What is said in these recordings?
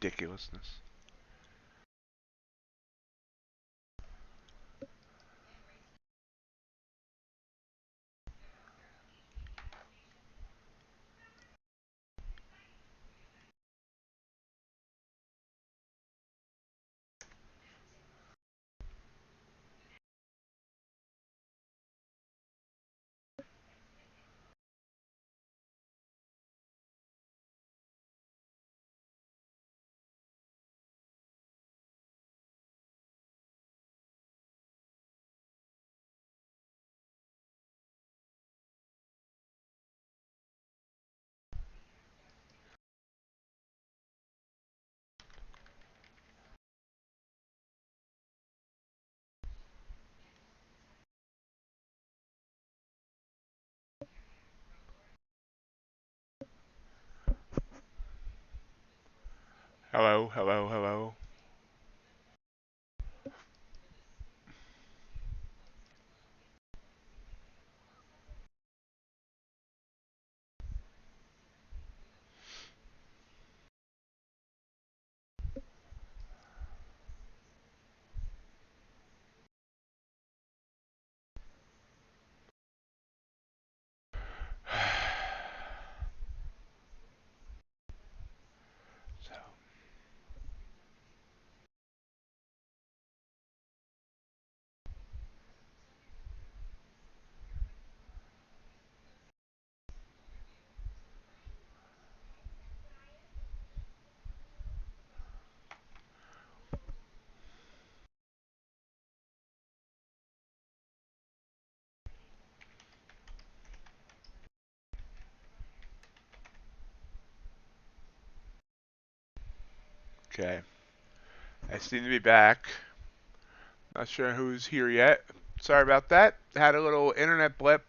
Ridiculousness. Hello, hello, hello. So, okay. I seem to be back. Not sure who's here yet. Sorry about that. Had a little internet blip.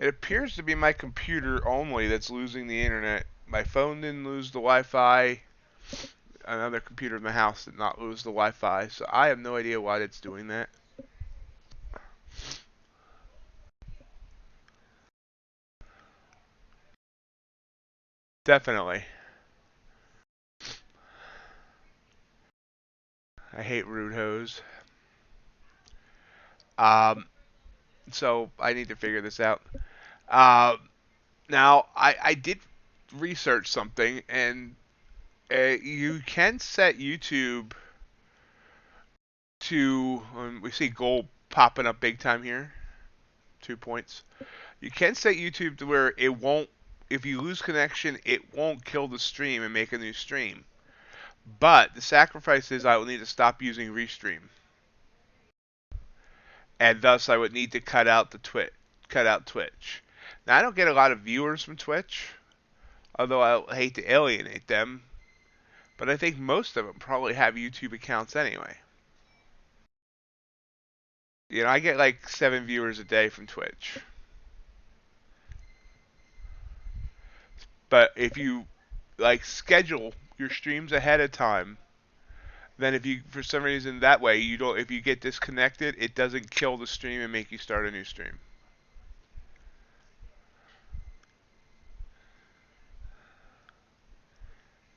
It appears to be my computer only that's losing the internet. My phone didn't lose the Wi-Fi. Another computer in the house did not lose the Wi-Fi. So I have no idea why it's doing that. Definitely. I hate rude hose. Um, so I need to figure this out. Uh, now I did research something, and you can set YouTube to. We see gold popping up big time here. 2 points. You can set YouTube to where it won't. If you lose connection, it won't kill the stream and make a new stream. But the sacrifice is I will need to stop using Restream, and thus I would need to cut out Twitch. Now I don't get a lot of viewers from Twitch, although I hate to alienate them, but I think most of them probably have YouTube accounts anyway. You know, I get like 7 viewers a day from Twitch. But if you like schedule your streams ahead of time, then if you for some reason that way you don't if you get disconnected, it doesn't kill the stream and make you start a new stream.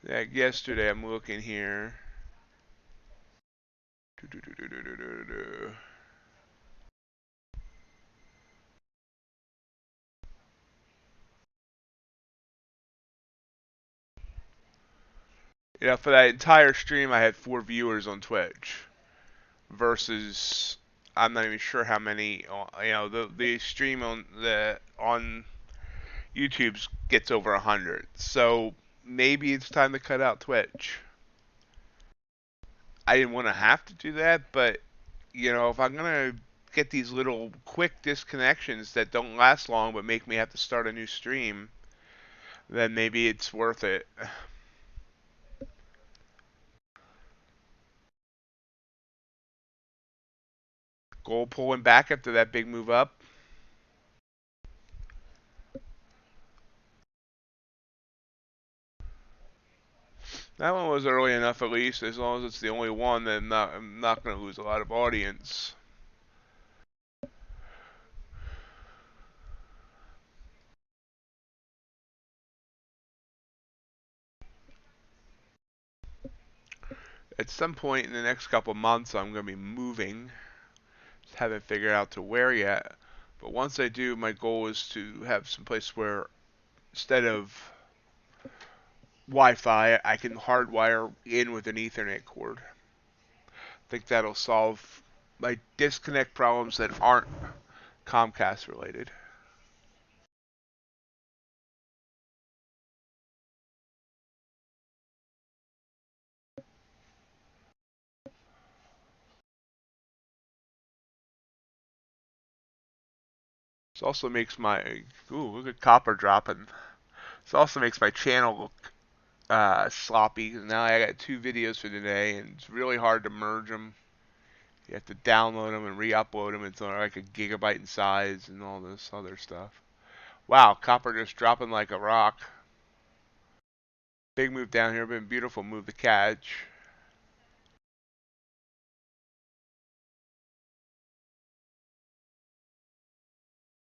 Like yesterday, I'm looking here. You know, for that entire stream, I had 4 viewers on Twitch versus I'm not even sure how many. You know, the stream on YouTube's gets over 100. So maybe it's time to cut out Twitch. I didn't want to have to do that, but you know, if I'm gonna get these little quick disconnections that don't last long but make me have to start a new stream, then maybe it's worth it. Gold pulling back after that big move up. That one was early enough, at least. As long as it's the only one, then I'm not going to lose a lot of audience. At some point in the next couple months, I'm going to be moving. Just haven't figured out to where yet. But once I do, my goal is to have some place where instead of Wi-Fi, I can hardwire in with an Ethernet cord. I think that'll solve my disconnect problems that aren't Comcast related. This also makes my look at copper dropping. This also makes my channel look sloppy because now I got 2 videos for today, and it's really hard to merge them. You have to download them and re-upload them. It's like a gigabyte in size and all this other stuff. Wow, copper just dropping like a rock. Big move down here, been beautiful move to catch.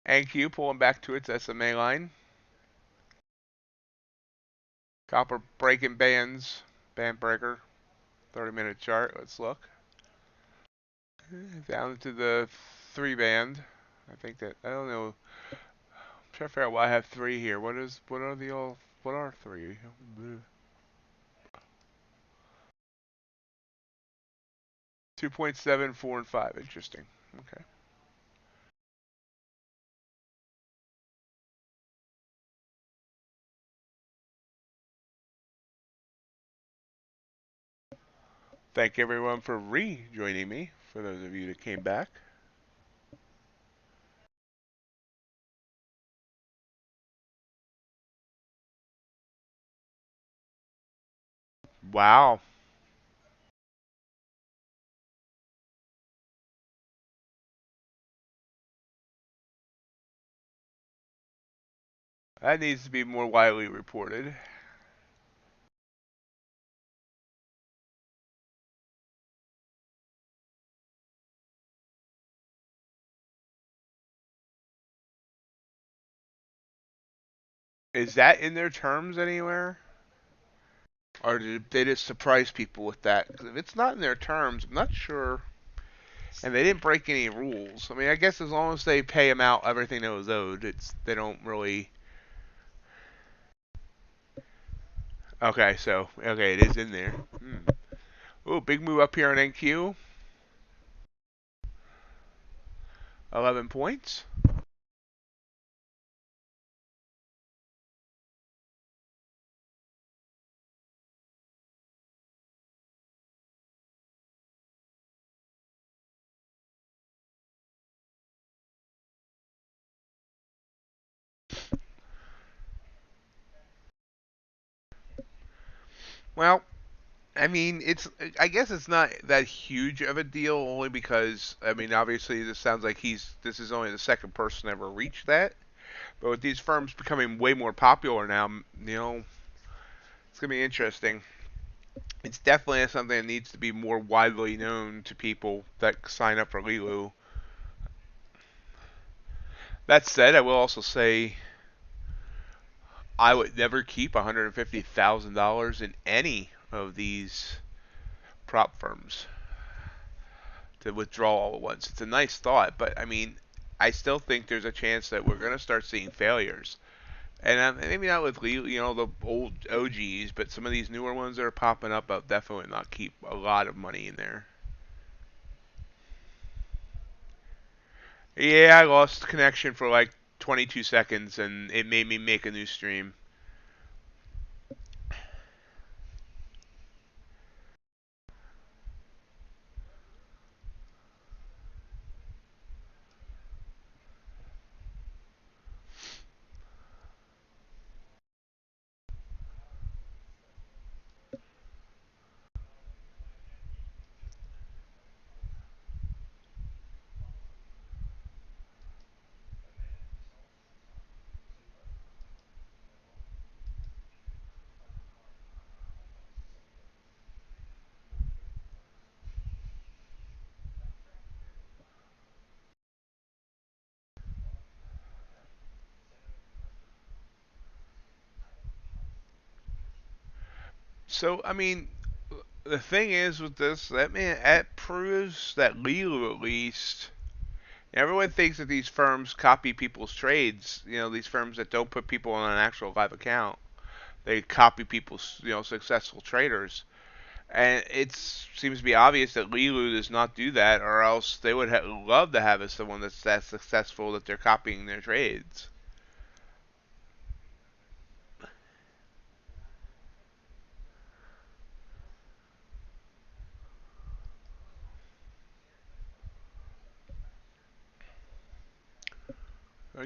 NQ pulling back to its SMA line. Copper breaking bands. Band breaker. 30-minute chart. Let's look. Down to the 3 band. I think that, I don't know. I'm trying to figure out why I have 3 here. What are 3? 2.7, 4, and 5. Interesting. Okay. Thank everyone for rejoining me, for those of you that came back. Wow. That needs to be more widely reported. Is that in their terms anywhere? Or did they just surprise people with that? Because if it's not in their terms, I'm not sure. And they didn't break any rules. I mean, I guess as long as they pay them out everything that was owed, they don't really. Okay, so okay, it is in there. Oh, big move up here on NQ. 11 points. Well, I mean, I guess it's not that huge of a deal, only because I mean, obviously, this sounds like this is only the second person ever reached that. But with these firms becoming way more popular now, it's gonna be interesting. It's definitely something that needs to be more widely known to people that sign up for Lilu. That said, I will also say I would never keep $150,000 in any of these prop firms to withdraw all at once. It's a nice thought, but I mean, I still think there's a chance that we're going to start seeing failures. And maybe not with the old OGs, but some of these newer ones that are popping up, I'll definitely not keep a lot of money in there. Yeah, I lost connection for like 22 seconds, and it made me make a new stream. So, I mean, the thing is with this, that proves that Lilu at least. Everyone thinks that these firms copy people's trades. These firms that don't put people on an actual live account, they copy people's successful traders. And it seems to be obvious that Lilu does not do that, or else they would love to have someone that's that successful that they're copying their trades.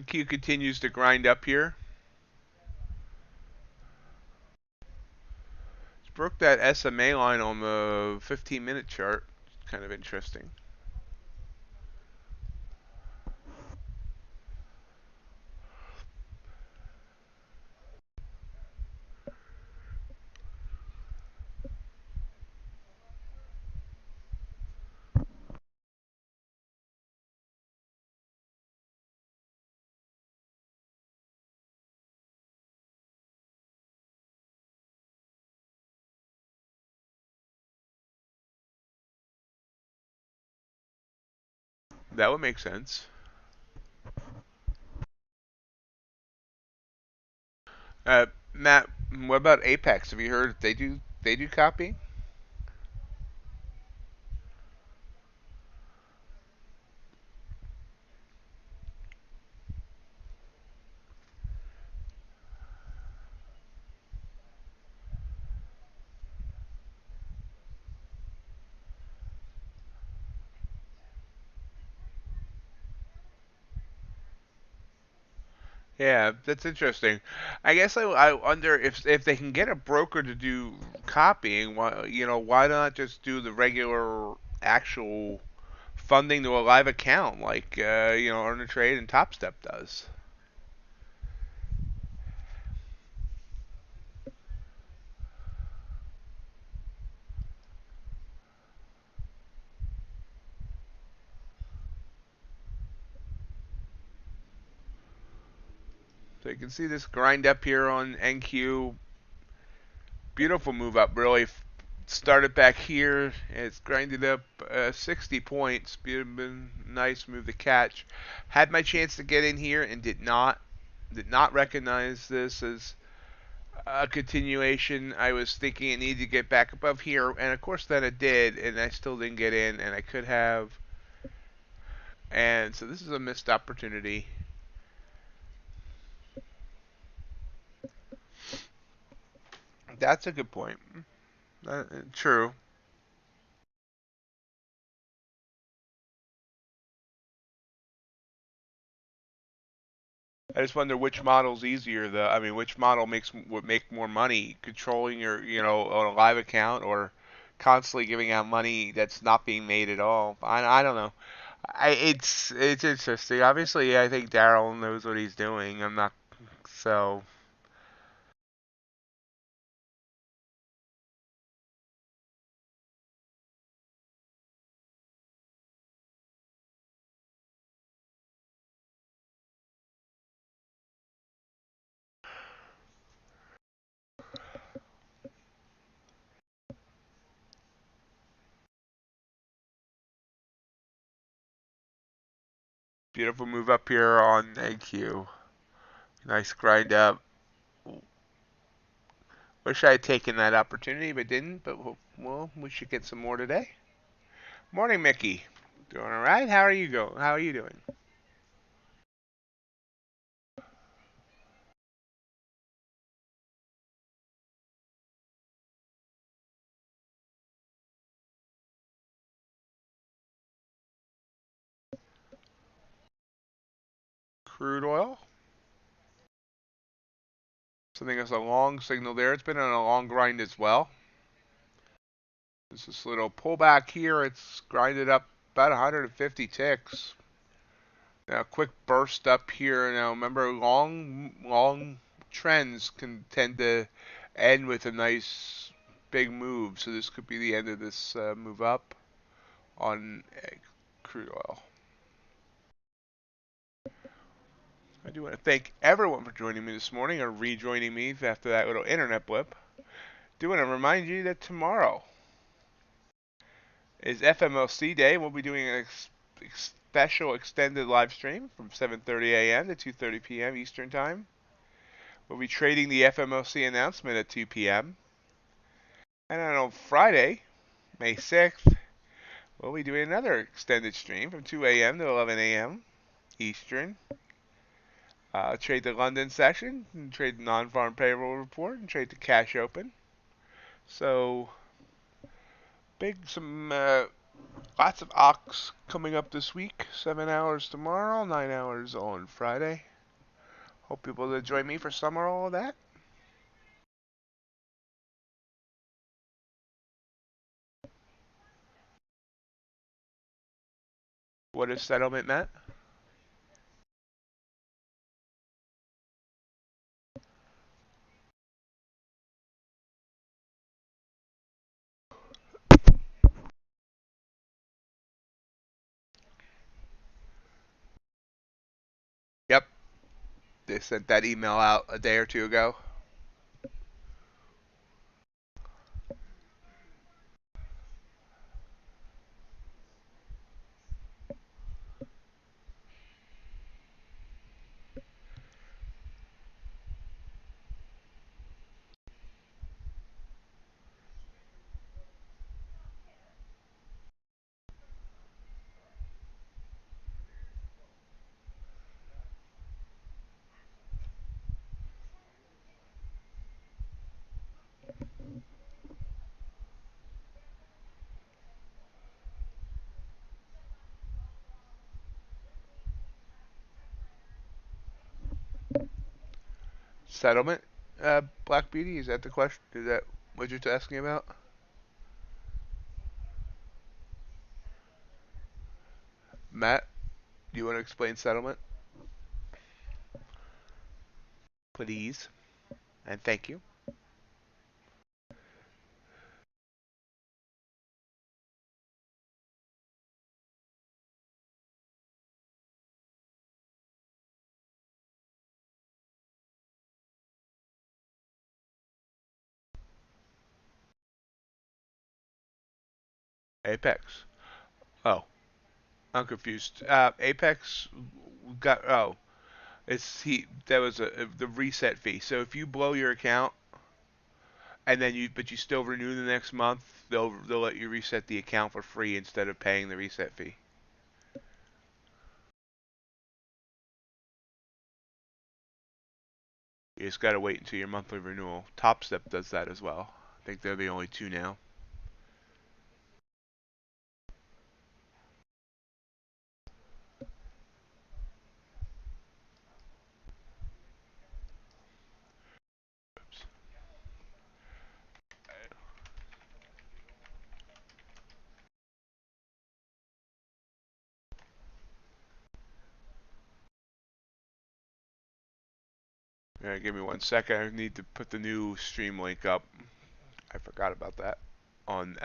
Q continues to grind up here. It's broke that SMA line on the 15-minute chart. Kind of interesting. That would make sense. Matt, what about Apex? Have you heard they do copy? Yeah, that's interesting. I guess I wonder if they can get a broker to do copying. Why not just do the regular actual funding to a live account like Earn a Trade and Top Step does? So you can see this grind up here on NQ. Beautiful move up, really. Started back here. It's grinded up 60 points. Been nice move to catch. Had my chance to get in here and did not recognize this as a continuation. I was thinking it needed to get back above here, and of course then it did, and I still didn't get in, and I could have. And so this is a missed opportunity. That's a good point. True. I just wonder which model's easier. Which model would make more money, controlling your, on a live account or constantly giving out money that's not being made at all. I don't know. It's interesting. Obviously, I think Daryl knows what he's doing. I'm not so beautiful move up here on AQ. Nice grind up. Wish I had taken that opportunity, but didn't. But well, we should get some more today. Morning, Mickey. Doing all right? How are you going? How are you doing? Crude oil. Something that's a long signal there. It's been on a long grind as well. There's this little pullback here. It's grinded up about 150 ticks. Now, quick burst up here. Now, remember, long trends can tend to end with a nice big move. So this could be the end of this move up on crude oil. I do want to thank everyone for joining me this morning or rejoining me after that little internet blip. Do want to remind you that tomorrow is FMLC Day. We'll be doing a special extended live stream from 7:30 a.m. to 2:30 p.m. Eastern Time. We'll be trading the FMLC announcement at 2 p.m. And then on Friday, May 6th, we'll be doing another extended stream from 2 a.m. to 11 a.m. Eastern. Trade the London session, and trade the non-farm payroll report, and trade the cash open. So, lots of ox coming up this week. 7 hours tomorrow, 9 hours on Friday. Hope people will join me for some or all of that. What is settlement, Matt? Yep, they sent that email out a day or two ago. Settlement, Black Beauty, is that the question? Is that what you're asking about? Matt, do you want to explain settlement? Please. And thank you. Apex. Oh, I'm confused. Apex got, that was the reset fee. So if you blow your account and then but you still renew the next month, they'll let you reset the account for free instead of paying the reset fee. You just gotta wait until your monthly renewal. Top Step does that as well. I think they're the only two now. Oops. Alright, give me 1 second. I need to put the new stream link up. I forgot about that. On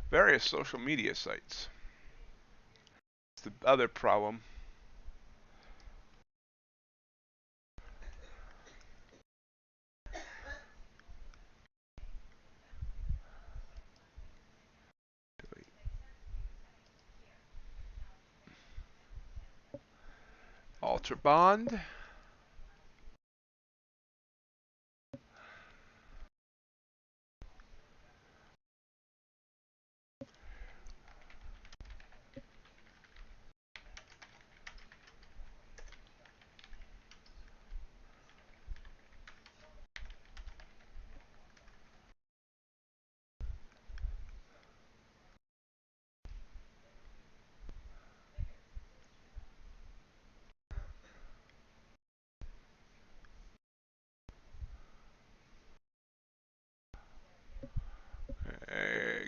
various social media sites. It's the other problem. UltraBond.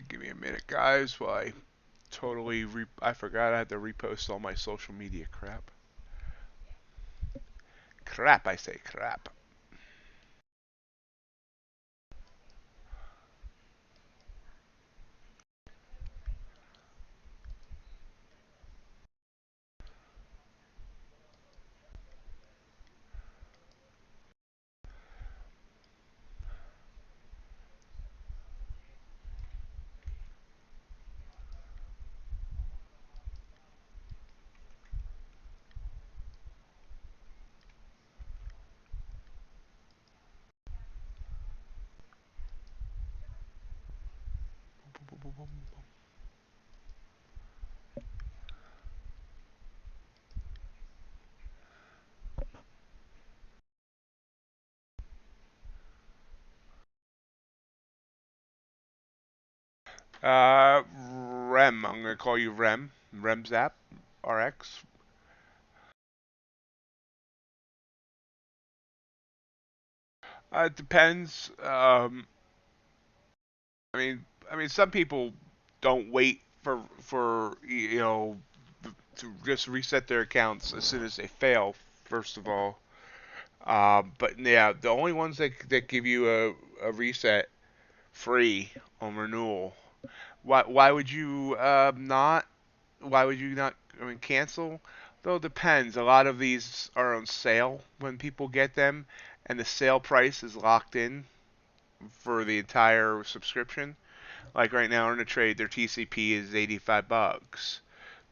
Give me a minute, guys, while I I forgot I had to repost all my social media crap. Crap, I say crap. Rem. I'm gonna call you Rem. Rem Zap. RX. It depends. I mean, some people don't wait for to just reset their accounts as soon as they fail. First of all, but yeah, the only ones that give you a reset free on renewal. Why would you not? Why would you not? I mean, cancel. Though it depends. A lot of these are on sale when people get them, and the sale price is locked in for the entire subscription. Like right now in the trade, their TCP is $85.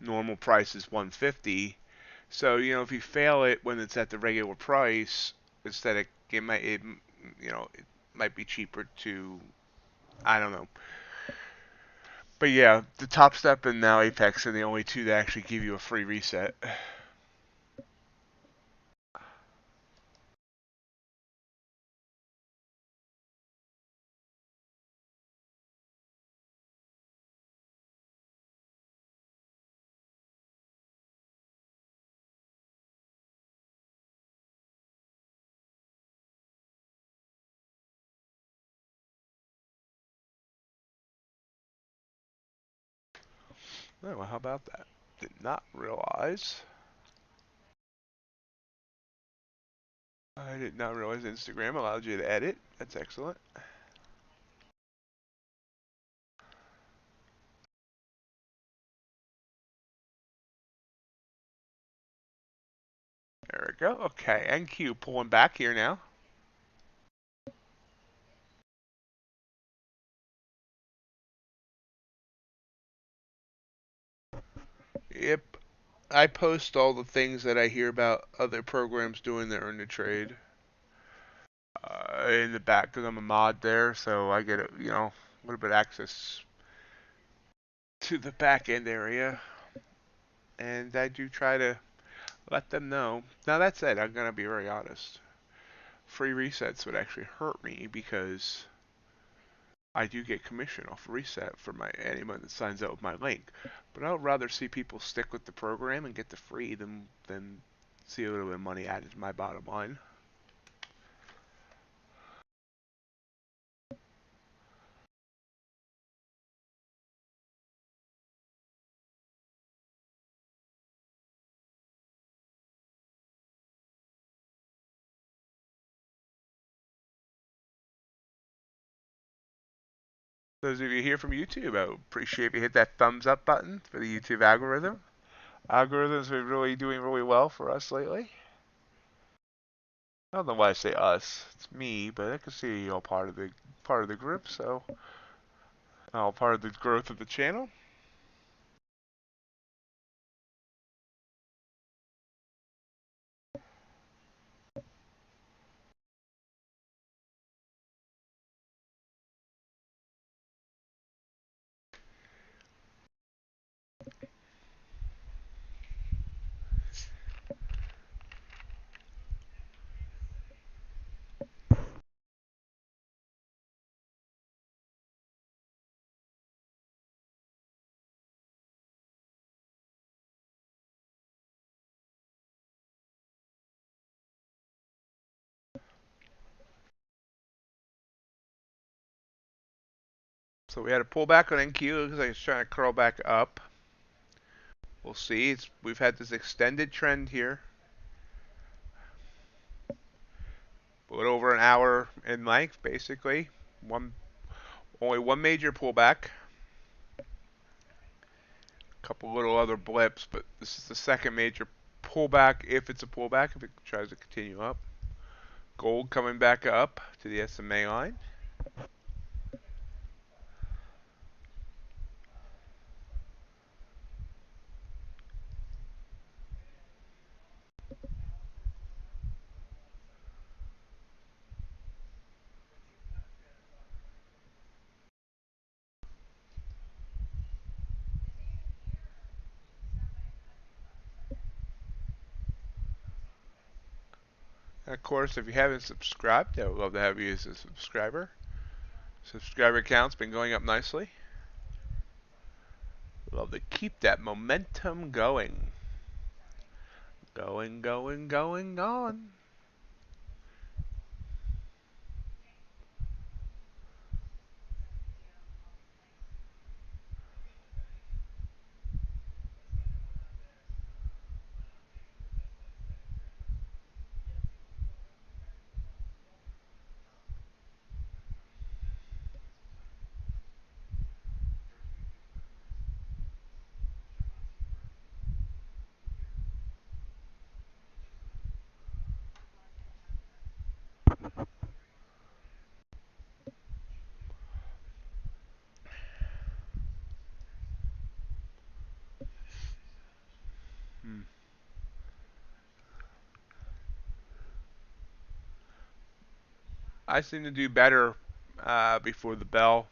Normal price is 150. So if you fail it when it's at the regular price, instead of it might be cheaper to, I don't know. But yeah, the Top Step and now Apex are the only two that actually give you a free reset. Oh, well, how about that? Did not realize. I did not realize Instagram allowed you to edit. That's excellent. There we go. Okay, NQ pulling back here now. Yep. I post all the things that I hear about other programs doing that earn the trade in the back because I'm a mod there, so I get a little bit of access to the back end area, and I do try to let them know. Now that said, I'm gonna be very honest. Free resets would actually hurt me because I do get commission off reset for anyone that signs up with my link. But I would rather see people stick with the program and get the free than see a little bit of money added to my bottom line. Those of you here from YouTube, I would appreciate if you hit that thumbs up button for the YouTube algorithm. Algorithms are really doing really well for us lately. I don't know why I say us. It's me, but I can see you all part of the group, so all part of the growth of the channel. So we had a pullback on NQ because I was trying to curl back up. We'll see. We've had this extended trend here, a little over an hour in length, basically. Only one major pullback. A couple little other blips, but this is the second major pullback. If it's a pullback, if it tries to continue up. Gold coming back up to the SMA line. Of course, if you haven't subscribed, I would love to have you as a subscriber. Subscriber count's been going up nicely. Love to keep that momentum going. Going, going, going on. I seem to do better before the bell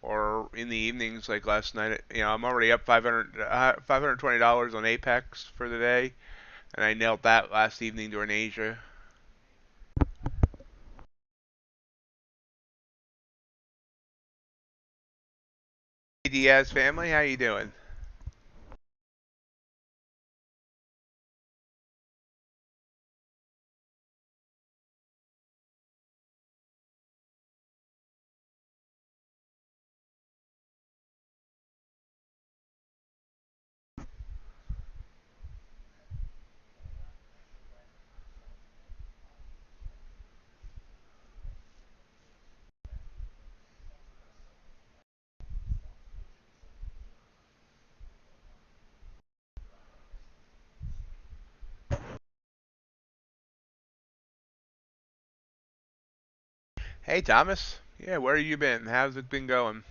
or in the evenings like last night. I'm already up $520 on Apex for the day, and I nailed that last evening during Asia. Hey Diaz family, how you doing? Hey Thomas, yeah, where you been? How's it been going?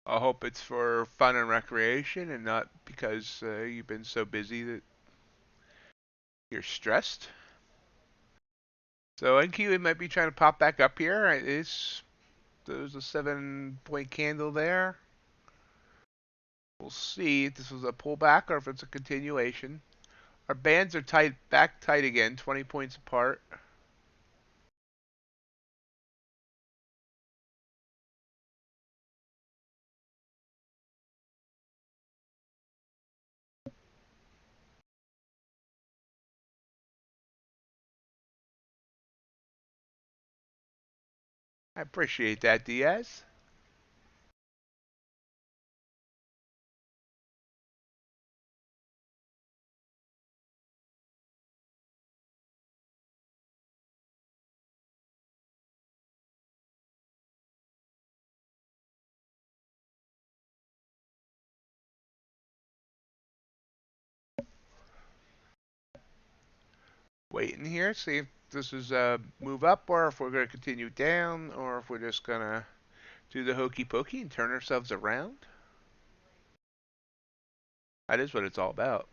I hope it's for fun and recreation and not because you've been so busy that you're stressed. So NQ might be trying to pop back up here. There's a 7 point candle there. We'll see if this was a pullback or if it's a continuation. Our bands are back tight again, 20 points apart. I appreciate that, Diaz. Waiting here, see if this is a move up or if we're going to continue down or if we're just going to do the hokey pokey and turn ourselves around. That is what it's all about.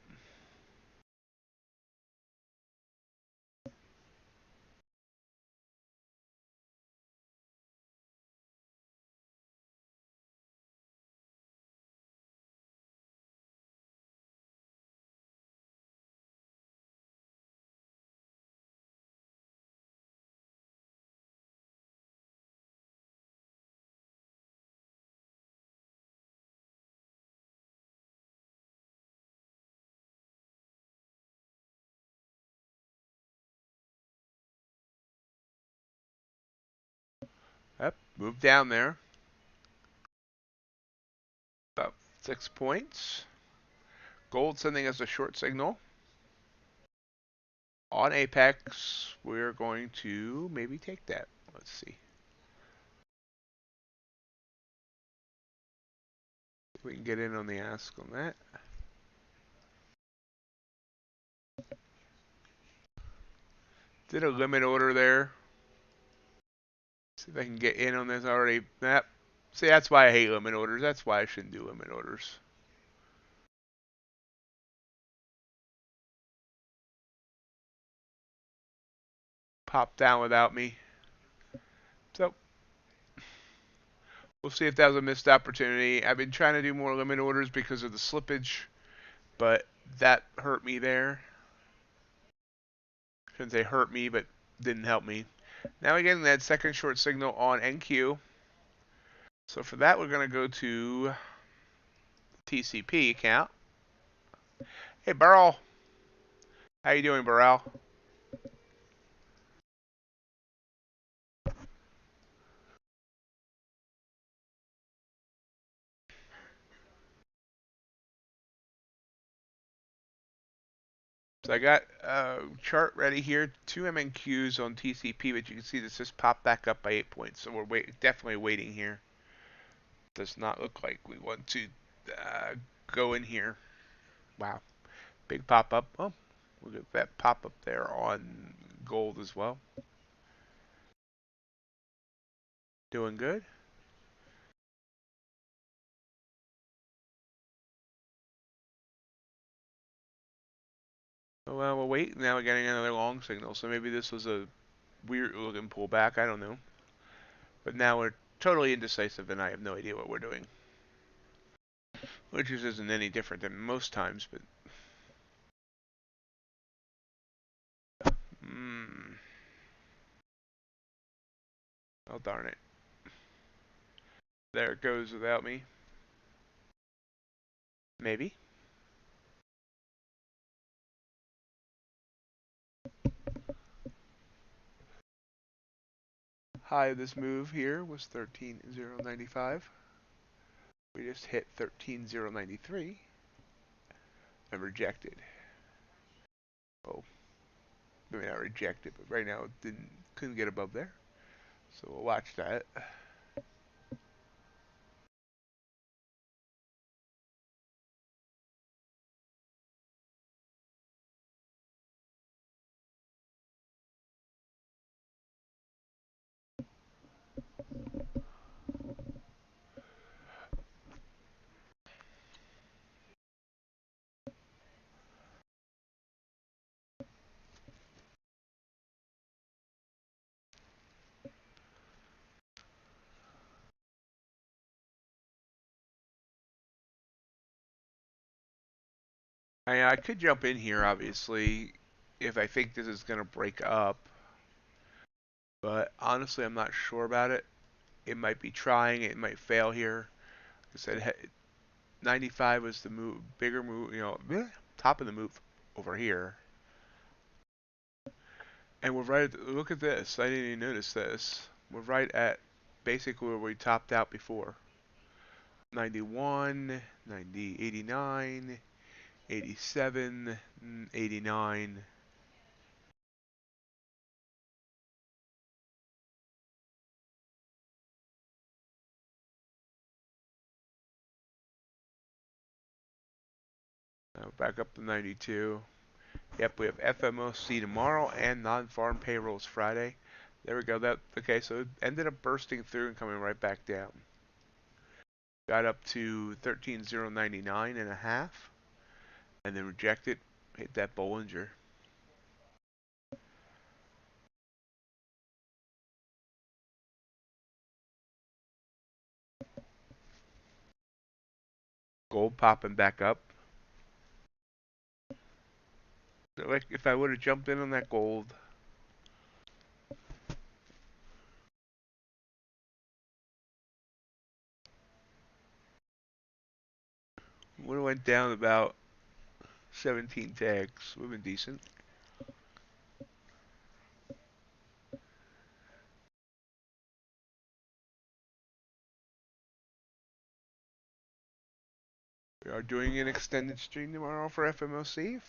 Yep, move down there. About 6 points. Gold sending us a short signal. On Apex, we're going to maybe take that. Let's see. We can get in on the ask on that. Did a limit order there. See if I can get in on this already. Yep. See, that's why I hate limit orders. That's why I shouldn't do limit orders. Pop down without me. So, we'll see if that was a missed opportunity. I've been trying to do more limit orders because of the slippage, but that hurt me there. Shouldn't say hurt me, but didn't help me. Now we're getting that second short signal on NQ. So for that, we're going to go to TCP account. Hey, Burrell. How you doing, Burrell? So I got a chart ready here, 2 MNQs on TCP, but you can see this just popped back up by 8 points. So we're definitely waiting here. Does not look like we want to go in here. Wow, big pop up. Oh, look at that pop up there on gold as well. Doing good. Oh, well, we'll wait. Now we're getting another long signal, so maybe this was a weird looking pullback. I don't know. But now we're totally indecisive, and I have no idea what we're doing. Which isn't any different than most times, but... Oh, darn it. There it goes without me. Maybe. High of this move here was 13,095. We just hit 13,093 and rejected. Oh, maybe not rejected, but right now it couldn't get above there. So we'll watch that. I could jump in here, obviously, if I think this is going to break up. But honestly, I'm not sure about it. It might be trying. It might fail here. Like I said, 95 was the move, bigger move, top of the move over here. And we're right at, look at this. I didn't even notice this. We're right at basically where we topped out before. 91, 90, 89, 87, 89. Now back up to 92. Yep, we have FMOC tomorrow and non-farm payrolls Friday. There we go. Okay, so it ended up bursting through and coming right back down. Got up to 13,099 and a half, and then rejected, hit that Bollinger. Gold popping back up. Like if I would have jumped in on that gold. Would have went down about 17 tags. Would have been decent. We are doing an extended stream tomorrow for FMOC.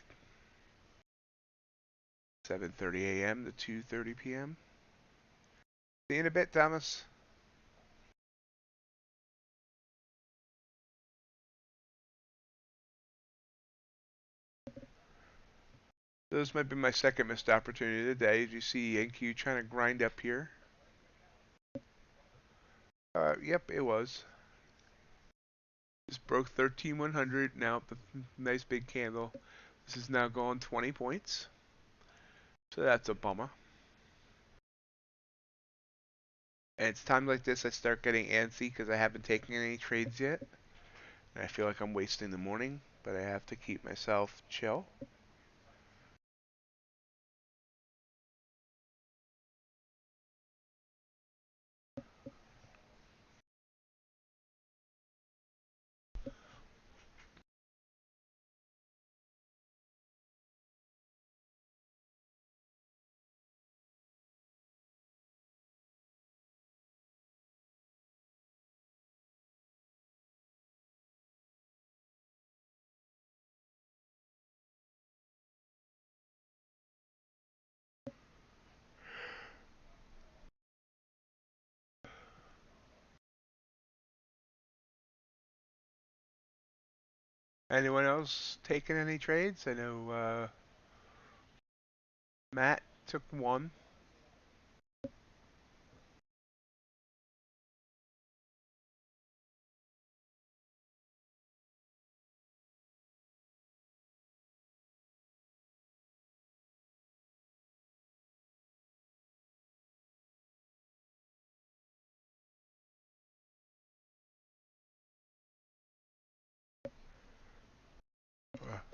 7:30 a.m. to 2:30 p.m. See you in a bit, Thomas. This might be my second missed opportunity of the day. As you see NQ trying to grind up here. Yep, it was. Just broke 13,100. Now the nice big candle. This is now going 20 points. So that's a bummer. And it's times like this I start getting antsy because I haven't taken any trades yet. And I feel like I'm wasting the morning, but I have to keep myself chill. Anyone else taking any trades? I know Matt took one.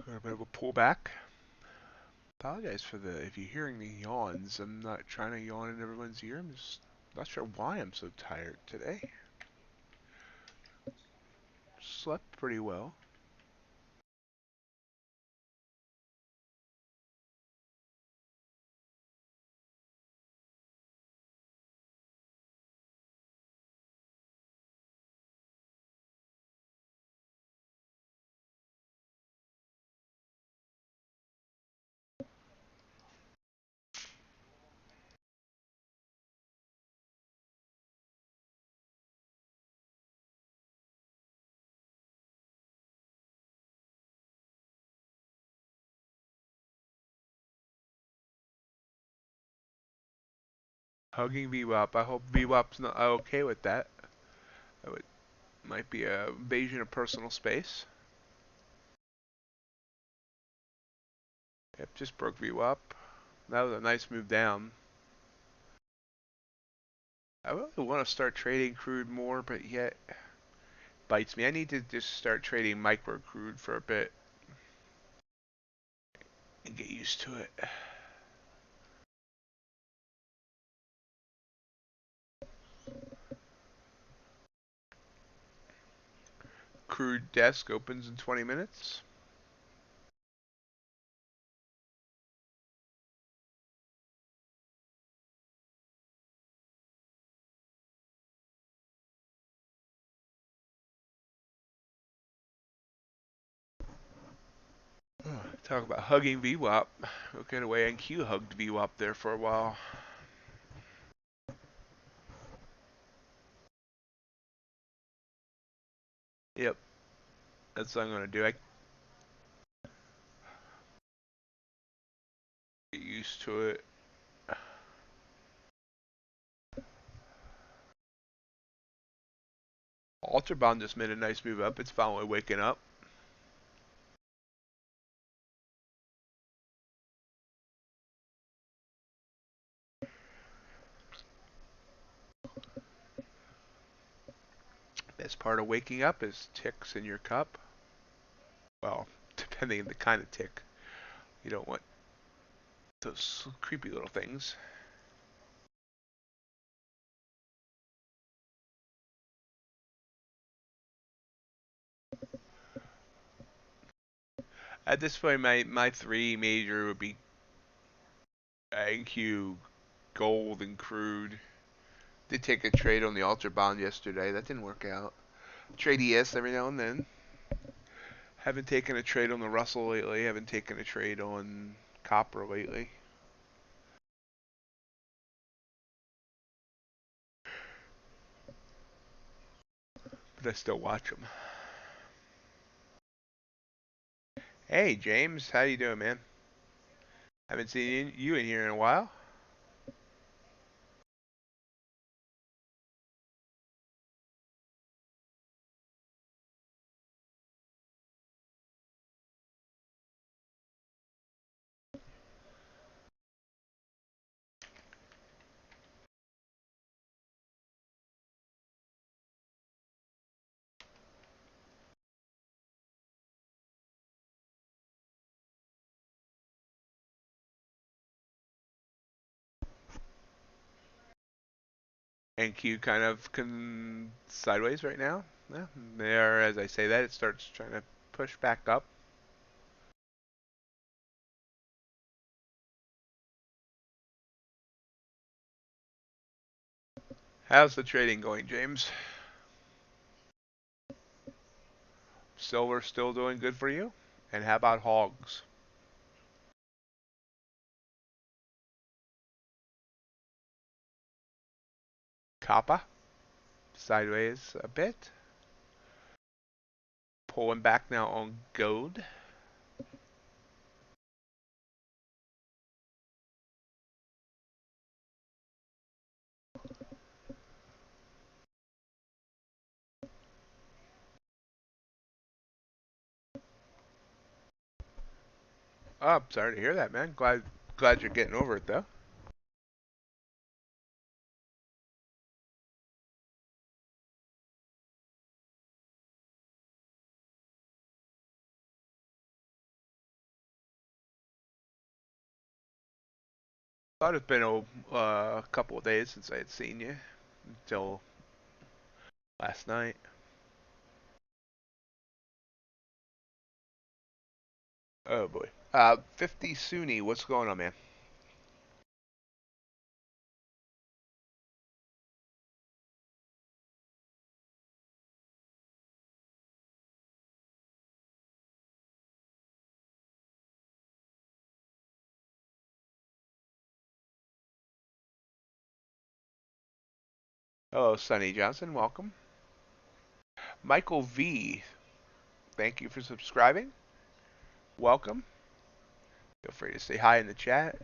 A bit of a pullback. Apologize for if you're hearing the yawns. I'm not trying to yawn in everyone's ear. I'm just not sure why I'm so tired today. Slept pretty well. Hugging VWAP. I hope VWAP's not okay with that. Might be a invasion of personal space. Yep, just broke VWAP. That was a nice move down. I really want to start trading crude more, but yet bites me. I need to just start trading micro crude for a bit and get used to it. Crude desk opens in 20 minutes. Talk about hugging VWAP. Look at the way NQ hugged VWAP there for a while. Yep, that's what I'm gonna do. I get used to it. UltraBond just made a nice move up. It's finally waking up. Best part of waking up is ticks in your cup. Well, depending on the kind of tick. You don't want those creepy little things. At this point, my three major would be NQ, gold, and crude. Did take a trade on the UltraBond yesterday. That didn't work out. Trade ES every now and then. Haven't taken a trade on the Russell lately. Haven't taken a trade on copper lately. But I still watch them. Hey, James. How you doing, man? Haven't seen you in here in a while. NQ kind of sideways right now. Yeah, there, as I say that, it starts trying to push back up. How's the trading going, James? Silver still doing good for you? And how about hogs? Copper? Sideways a bit. Pulling back now on gold. Oh, sorry to hear that, man. Glad you're getting over it though. Thought it's been a couple of days since I had seen you until last night. Oh boy. 50 Sunni, what's going on, man? Oh, Sonny Johnson, welcome. Michael V, thank you for subscribing. Welcome. Feel free to say hi in the chat.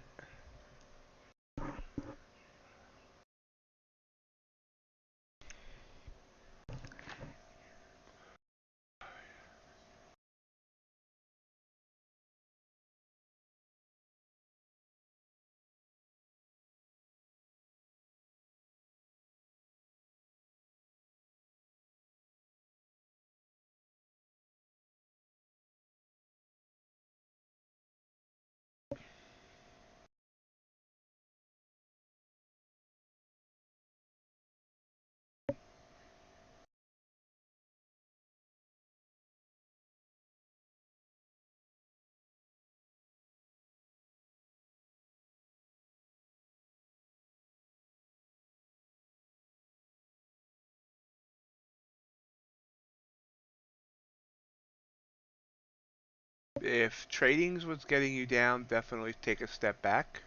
If tradings was getting you down, definitely take a step back.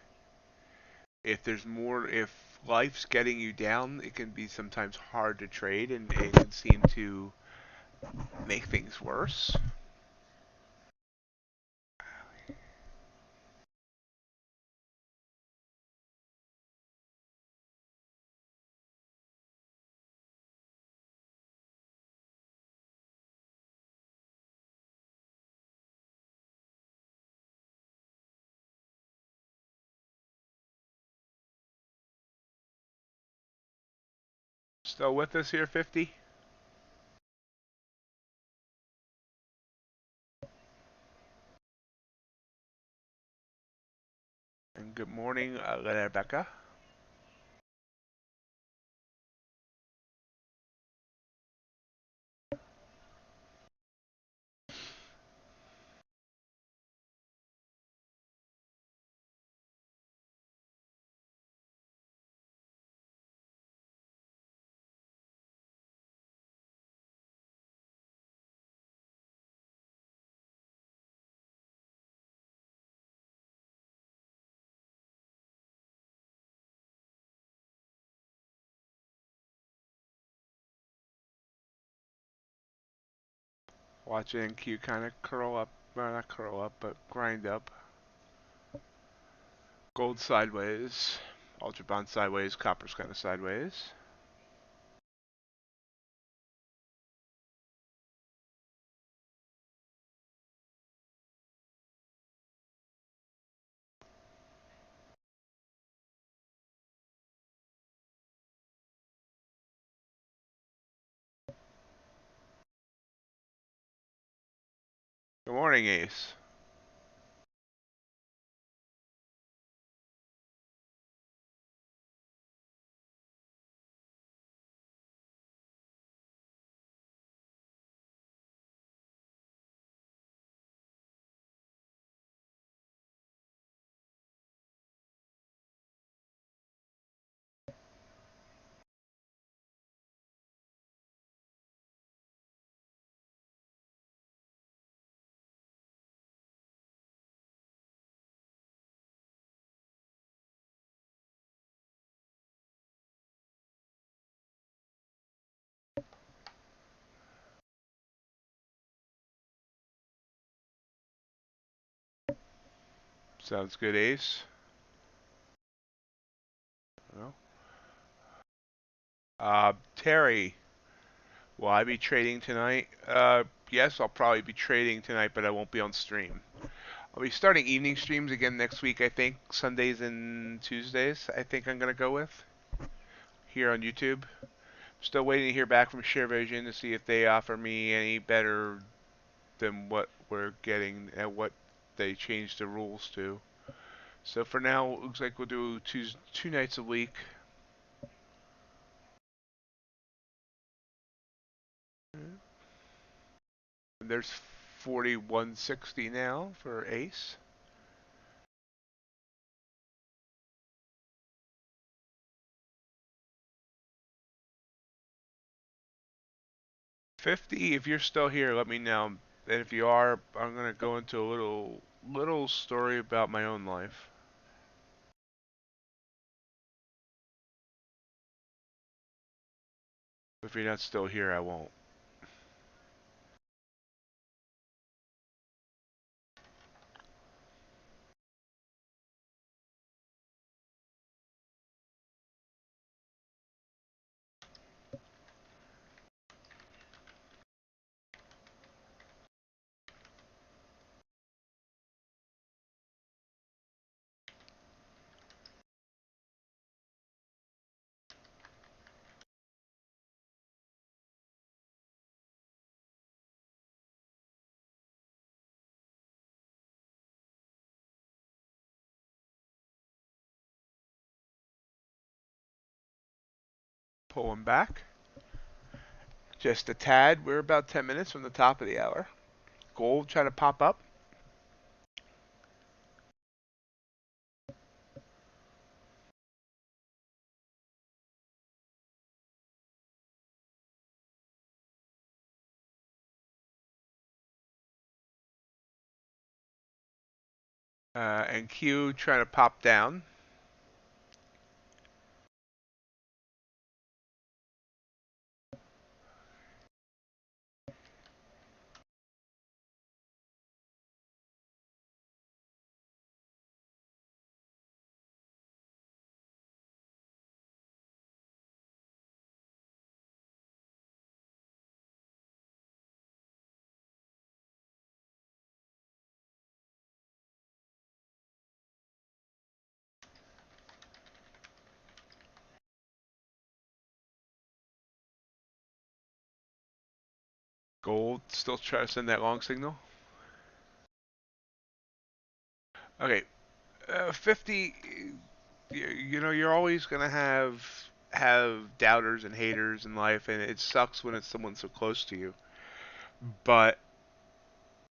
If life's getting you down, it can be sometimes hard to trade and it can seem to make things worse. Still with us here, 50? And good morning, Rebecca. Watching Q kind of curl up, well, not curl up, but grind up. Gold sideways. UltraBond sideways. Copper's kind of sideways. Good morning, Ace. Sounds good, Ace. Well, Terry, will I be trading tonight? Yes, I'll probably be trading tonight, but I won't be on stream. I'll be starting evening streams again next week, I think. Sundays and Tuesdays, I think I'm going to go with here on YouTube. Still waiting to hear back from ShareVision to see if they offer me any better than what we're getting and what they changed the rules to. So for now, it looks like we'll do two nights a week. There's 4160 now for Ace. 50, if you're still here, let me know. And if you are, I'm going to go into a little story about my own life. If you're not still here, I won't. Pulling back. Just a tad. We're about 10 minutes from the top of the hour. Gold trying to pop up. And Q trying to pop down. Gold still trying to send that long signal. Okay, 50. You know, you're always gonna have doubters and haters in life, and it sucks when it's someone so close to you. But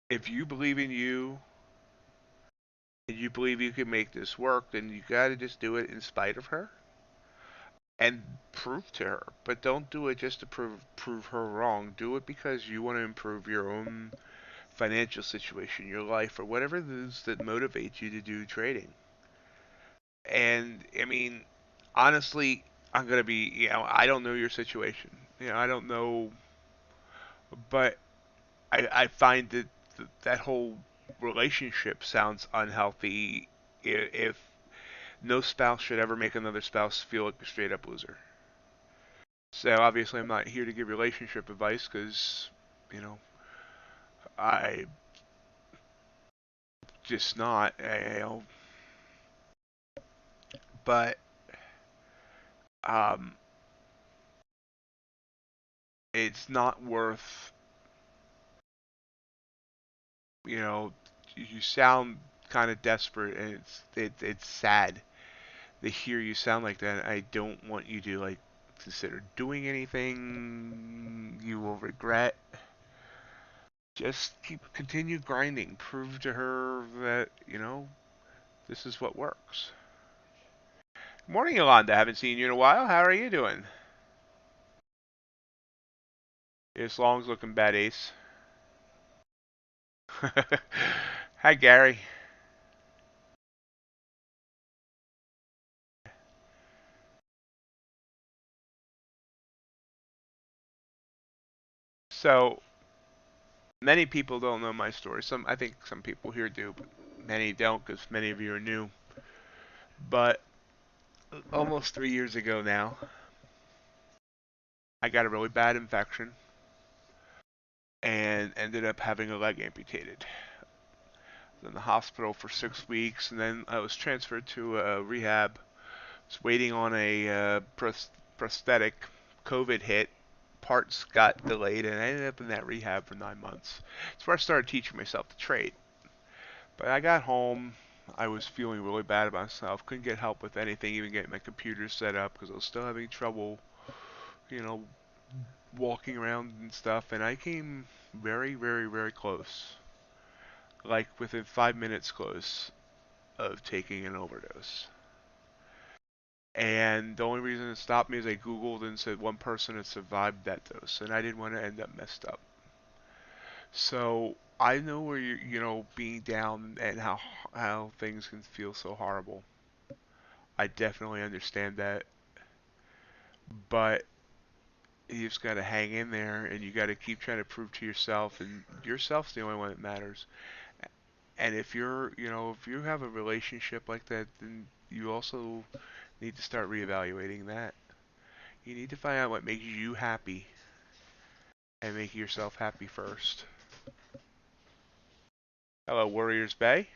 if you believe in you and you believe you can make this work, then you gotta just do it in spite of her and prove to her. But don't do it just to prove her wrong. Do it because you want to improve your own financial situation, your life, or whatever it is that motivates you to do trading. And I mean, honestly, I'm gonna be, I don't know your situation. I don't know, but I find that that whole relationship sounds unhealthy. If No spouse should ever make another spouse feel like a straight up loser. So obviously, I'm not here to give relationship advice because, you know, I just not. But um, it's not worth. You sound kind of desperate, and it's sad to hear you sound like that. I don't want you to like consider doing anything you will regret. Just continue grinding. Prove to her that this is what works. Morning, Yolanda. Haven't seen you in a while. How are you doing? As long as looking bad, Ace. Hi, Gary. So many people don't know my story. I think some people here do, but many don't because many of you are new. But almost 3 years ago now, I got a really bad infection and ended up having a leg amputated. I was in the hospital for 6 weeks, and then I was transferred to a rehab. Was waiting on a prosthetic. COVID hit. Parts got delayed, and I ended up in that rehab for 9 months. It's where I started teaching myself to trade. But I got home. I was feeling really bad about myself. Couldn't get help with anything, even getting my computer set up because I was still having trouble, you know, walking around and stuff. And I came very, very, very close, like within 5 minutes close of taking an overdose. And the only reason it stopped me is I Googled and said one person had survived that dose, and I didn't want to end up messed up. So I know where being down and how things can feel so horrible. I definitely understand that, but you just got to hang in there, and you got to keep trying to prove to yourself, and yourself's the only one that matters. And if you have a relationship like that, then you also need to start reevaluating that. You need to find out what makes you happy and make yourself happy first. Hello, Warriors Bay.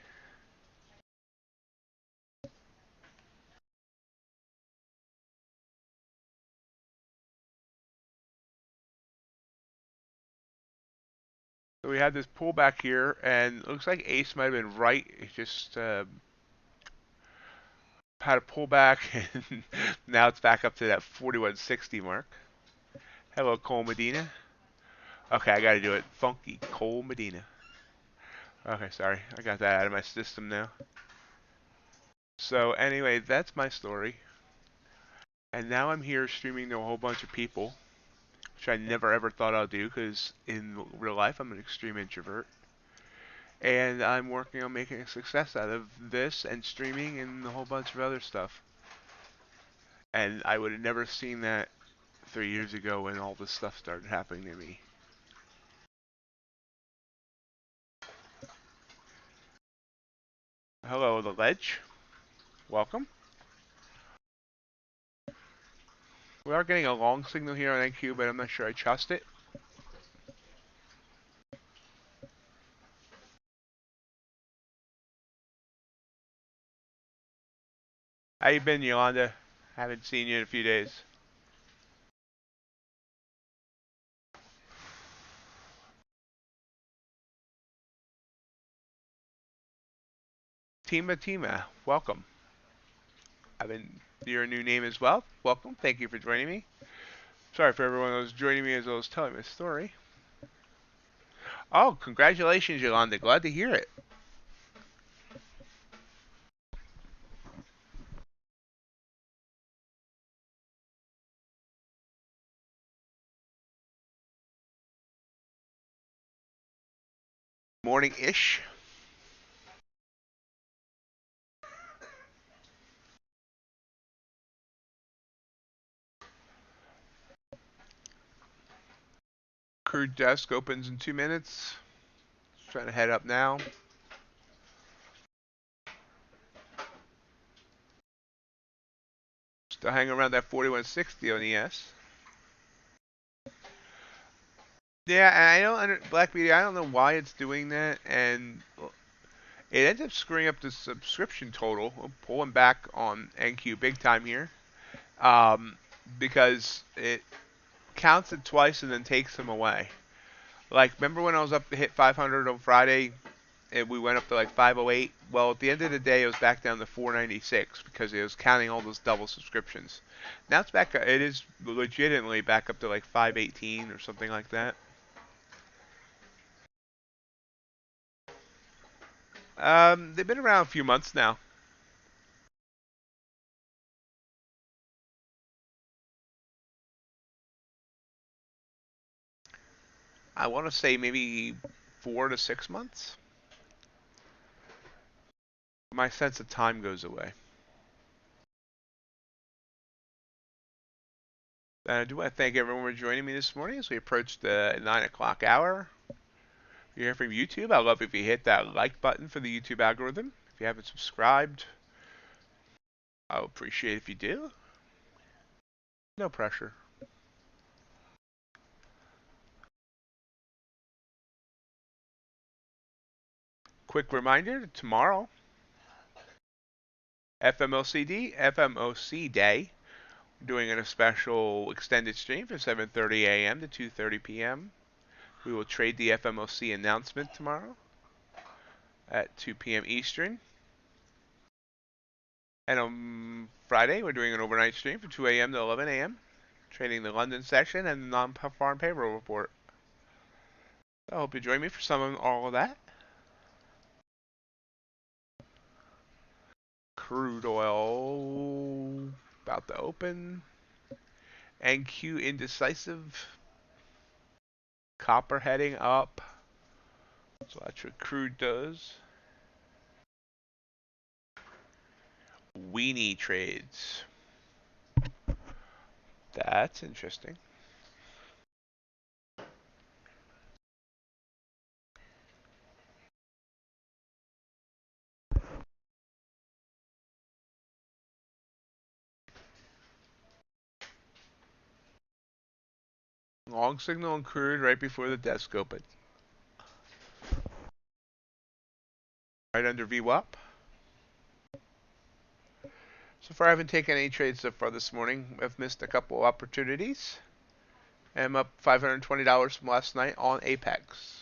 So we had this pullback here, and it looks like Ace might have been right. It just had a pullback, and now it's back up to that 4160 mark. Hello, Cole Medina. Okay, I got to do it. Funky Cole Medina. Okay, sorry. I got that out of my system now. So anyway, that's my story. And now I'm here streaming to a whole bunch of people, which I never ever thought I'd do because in real life I'm an extreme introvert. And I'm working on making a success out of this and streaming and a whole bunch of other stuff. And I would have never seen that 3 years ago when all this stuff started happening to me. Hello, The Ledge. Welcome. We are getting a long signal here on NQ, but I'm not sure I trust it. How you been, Yolanda? Haven't seen you in a few days. Tima, welcome. I've been your new name as well. Welcome. Thank you for joining me. Sorry for everyone who was joining me as I was telling my story. Oh, congratulations, Yolanda. Glad to hear it. Morning-ish. Crude desk opens in 2 minutes. Trying to head up now. to hang around that 4160 on ES. Yeah, and I don't Black Beauty. I don't know why it's doing that, and it ends up screwing up the subscription total. I'm pulling back on NQ big time here, um, because it counts it twice and then takes them away. Like, remember when I was up to hit 500 on Friday, and we went up to like 508? Well, at the end of the day, it was back down to 496 because it was counting all those double subscriptions. Now it's back. It is legitimately back up to like 518 or something like that. They've been around a few months now. I want to say maybe 4 to 6 months. My sense of time goes away. I do want to thank everyone for joining me this morning as we approach the 9 o'clock hour. If you're here from YouTube, I'd love if you hit that like button for the YouTube algorithm. If you haven't subscribed, I'll appreciate if you do. No pressure. Quick reminder, tomorrow, FMOC Day, doing a special extended stream from 7:30 a.m. to 2:30 p.m. We will trade the FMOC announcement tomorrow at 2 p.m. Eastern. And on Friday, we're doing an overnight stream from 2 a.m. to 11 a.m., trading the London session and the non-farm payroll report. I hope you join me for some of all of that. Crude oil about to open. NQ indecisive. Copper heading up. So that's what crude does. Weenie trades. That's interesting. Long signal on crude right before the desk open. Right under VWAP. So far, I haven't taken any trades so far this morning. I've missed a couple of opportunities. I'm up $520 from last night on Apex.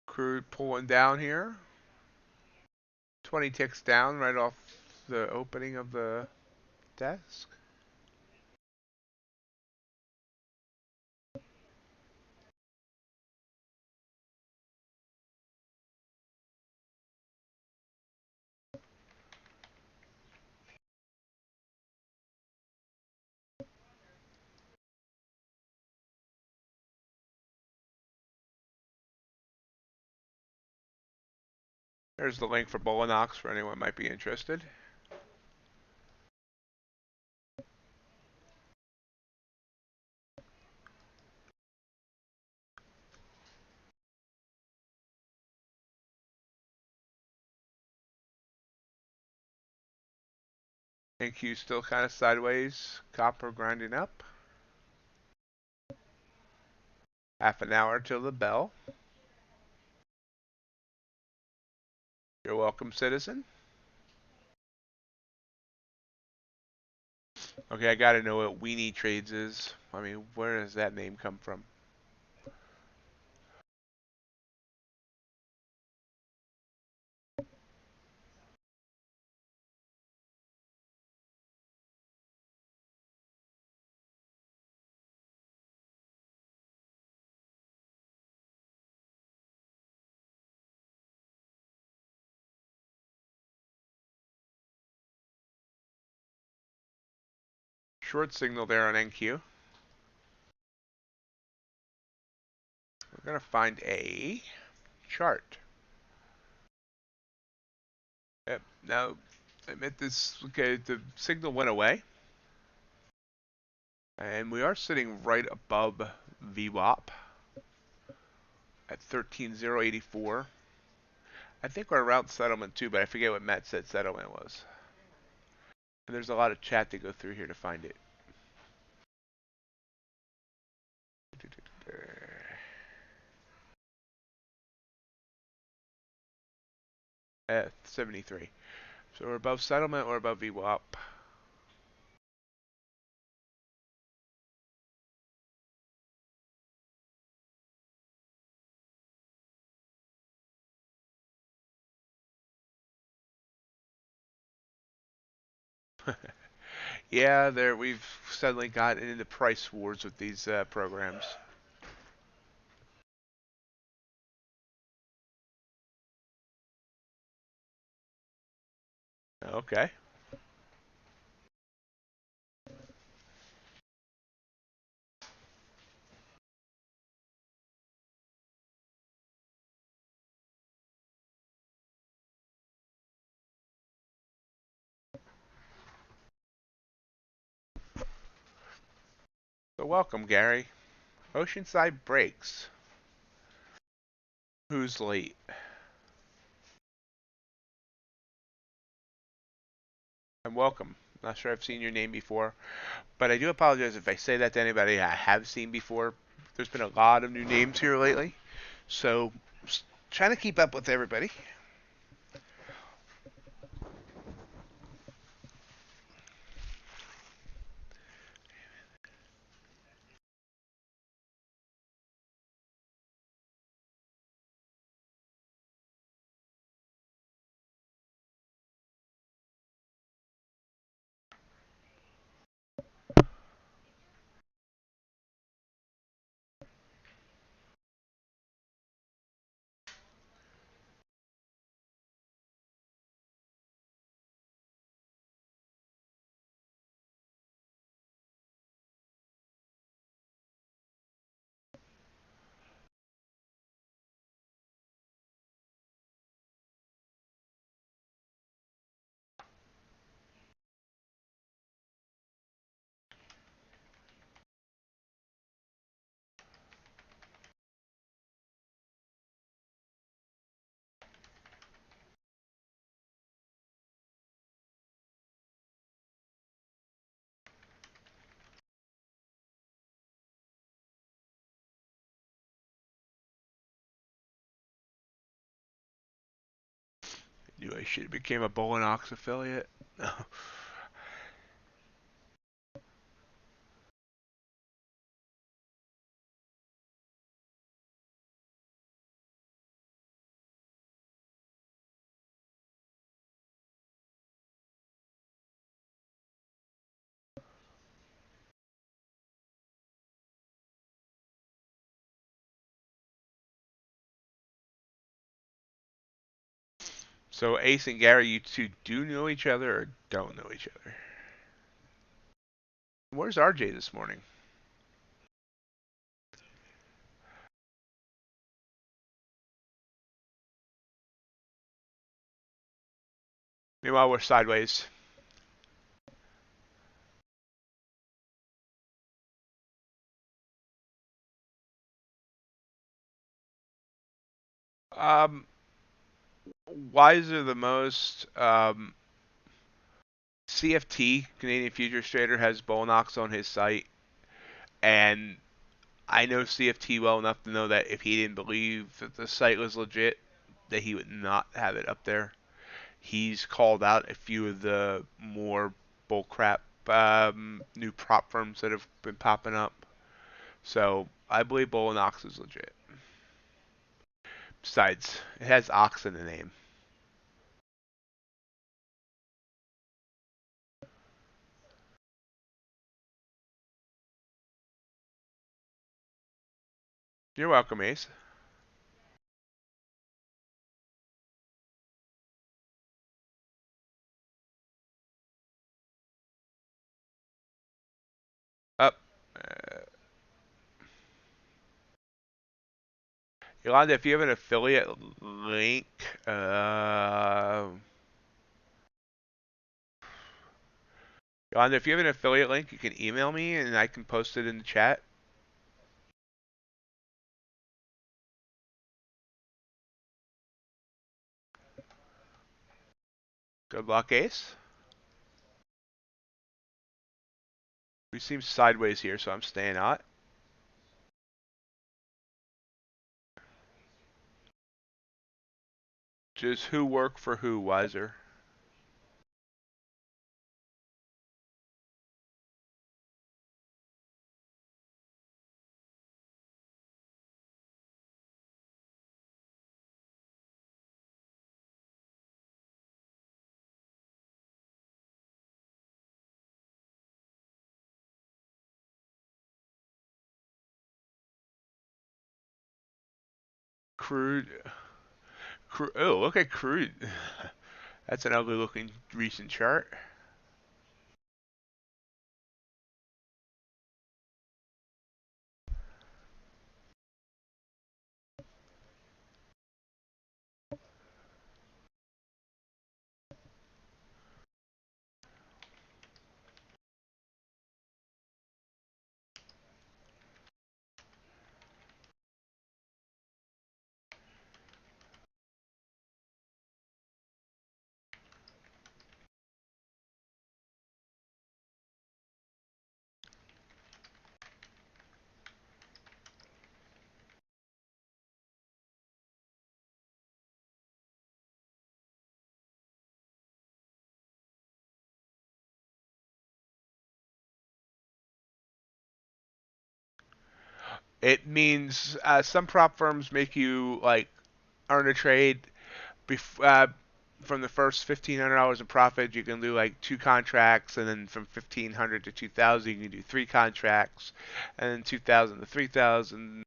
Crude pulling down here. 20 ticks down right off the opening of the desk. There's the link for Bolinox for anyone who might be interested. NQ still kind of sideways. Copper grinding up. Half an hour till the bell. You're welcome, citizen. Okay, I gotta know what Weenie Trades is. I mean, where does that name come from? Short signal there on NQ. We're going to find a chart. Yep. Now, admit this. Okay, the signal went away. And we are sitting right above VWAP at 13,084. I think we're around settlement too, but I forget what Matt said settlement was. And there's a lot of chat to go through here to find it. At 73. So we're above settlement or above VWAP. Yeah, we've suddenly gotten into price wars with these programs. Okay. So welcome, Gary. Oceanside Breaks. Who's late? And welcome. Not sure I've seen your name before, but I do apologize if I say that to anybody I have seen before. There's been a lot of new names here lately, so trying to keep up with everybody. You I should have became a Bull and Ox affiliate. So Ace and Gary, you two do know each other or don't know each other? Where's RJ this morning? Meanwhile, we're sideways. Um, Wiser the most. CFT, Canadian Futures Trader, has Bullnox on his site, and I know CFT well enough to know that if he didn't believe that the site was legit, that he would not have it up there. He's called out a few of the more bullcrap new prop firms that have been popping up. So I believe Bullnox is legit. Besides, it has ox in the name. You're welcome, Ace. Up. Yolanda, if you have an affiliate link, Yolanda, if you have an affiliate link, you can email me and I can post it in the chat. Good luck, Ace. We seem sideways here, so I'm staying out. Just who work for who, Wiser? Crude. Oh, look at Crude. That's an ugly looking recent chart. It means some prop firms make you like earn a trade from the first $1,500 in profit. You can do like 2 contracts, and then from 1,500 to 2,000, you can do 3 contracts, and then 2,000 to 3,000.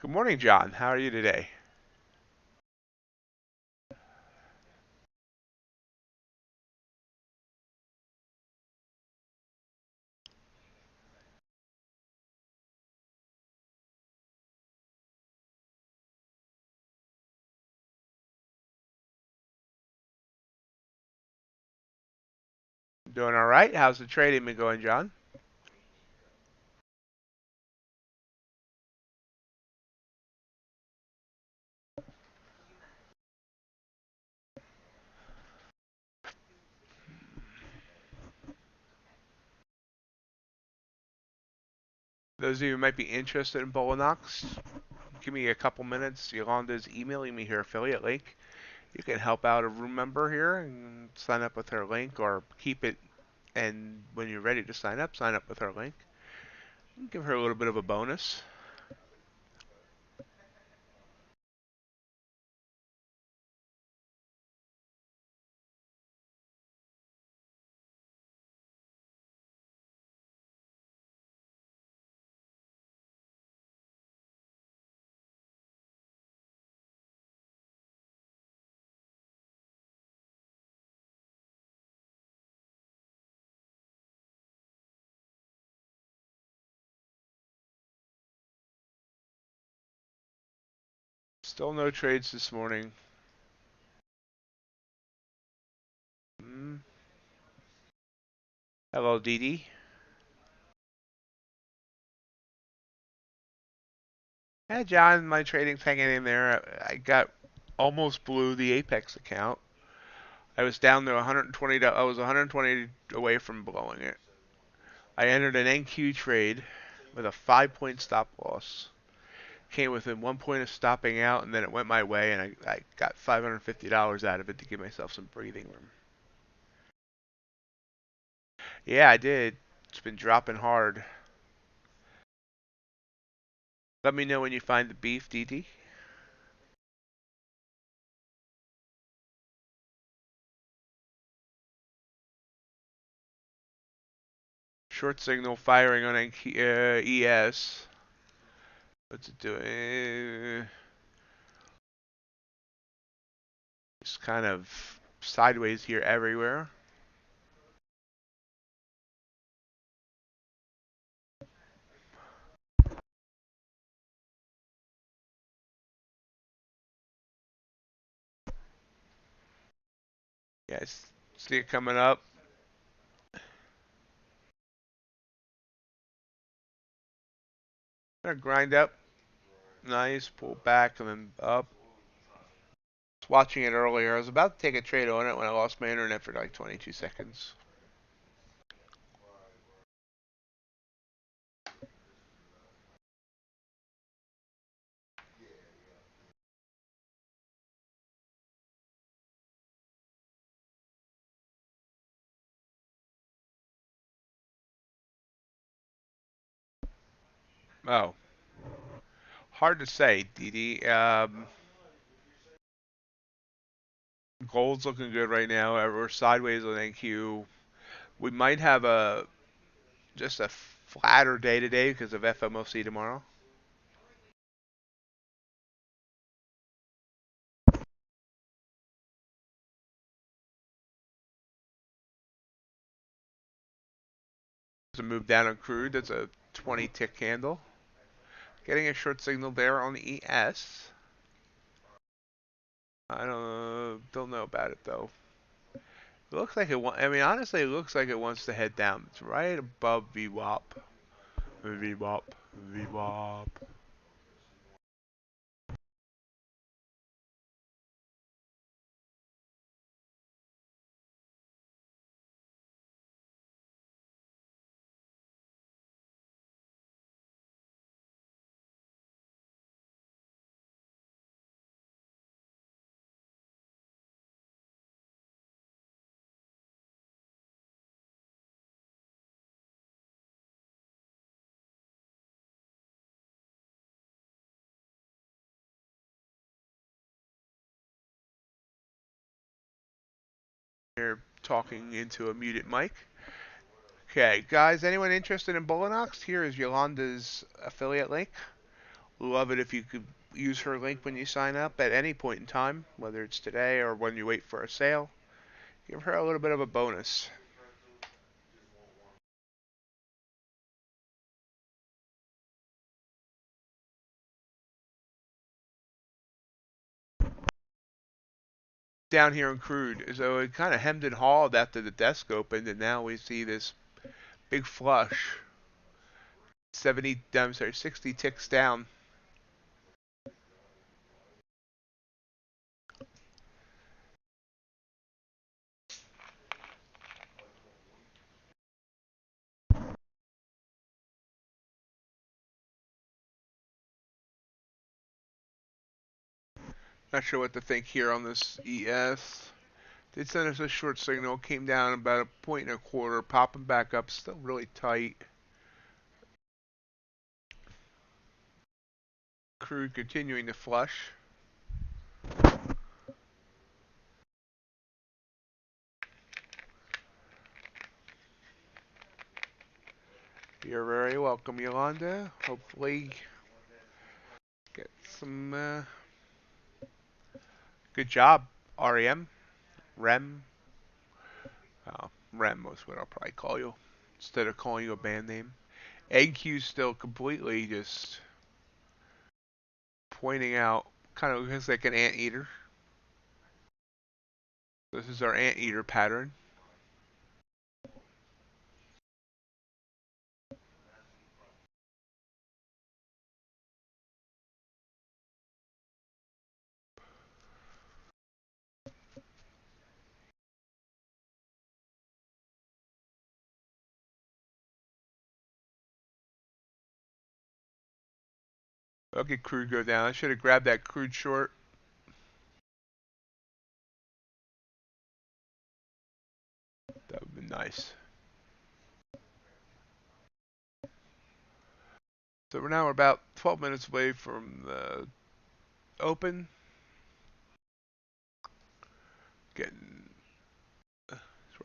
Good morning, John. How are you today? Doing all right. How's the trading been going, John? Those of you who might be interested in Bolinox, give me a couple minutes. Yolanda's emailing me her affiliate link. You can help out a room member here and sign up with her link, or keep it, and when you're ready to sign up with her link. Give her a little bit of a bonus. Still no trades this morning. Hello, Dee Dee. Yeah, John, my trading's hanging in there. I got almost blew the Apex account. I was down to 120. I was 120 away from blowing it. I entered an NQ trade with a 5-point stop loss. Came within 1 point of stopping out, and then it went my way, and I got $550 out of it to give myself some breathing room. Yeah, I did. It's been dropping hard. Let me know when you find the beef, DD. Short signal firing on ES. What's it doing? It's kind of sideways here everywhere. Yeah, I see it coming up. Gonna grind up. Nice. Pull back and then up. I was watching it earlier. I was about to take a trade on it when I lost my internet for like 22 seconds. Oh, hard to say, DD. Gold's looking good right now. We're sideways on NQ. We might have just a flatter day today because of FOMC tomorrow. There's a move down on crude. That's a 20 tick candle. Getting a short signal there on the ES. I don't know about it though. It looks like I mean, honestly, it looks like it wants to head down. It's right above VWAP. VWAP. VWAP. Here talking into a muted mic. Okay, guys, anyone interested in Bullinox? Here is Yolanda's affiliate link. Love it if you could use her link when you sign up at any point in time, whether it's today or when you wait for a sale. Give her a little bit of a bonus. Down here in crude, so it kind of hemmed and hawed after the desk opened, and now we see this big flush. 60 ticks down. Not sure what to think here on this ES. Did send us a short signal, came down about 1.25 points, popping back up, still really tight. Crude continuing to flush. You're very welcome, Yolanda. Hopefully get some good job, REM. Rem. Rem was what I'll probably call you instead of calling you a band name. AQ still completely just pointing out Kind of looks like an anteater. This is our anteater pattern. I'll get crude go down. I should have grabbed that crude short. That would be nice. So we're about 12 minutes away from the open. Getting,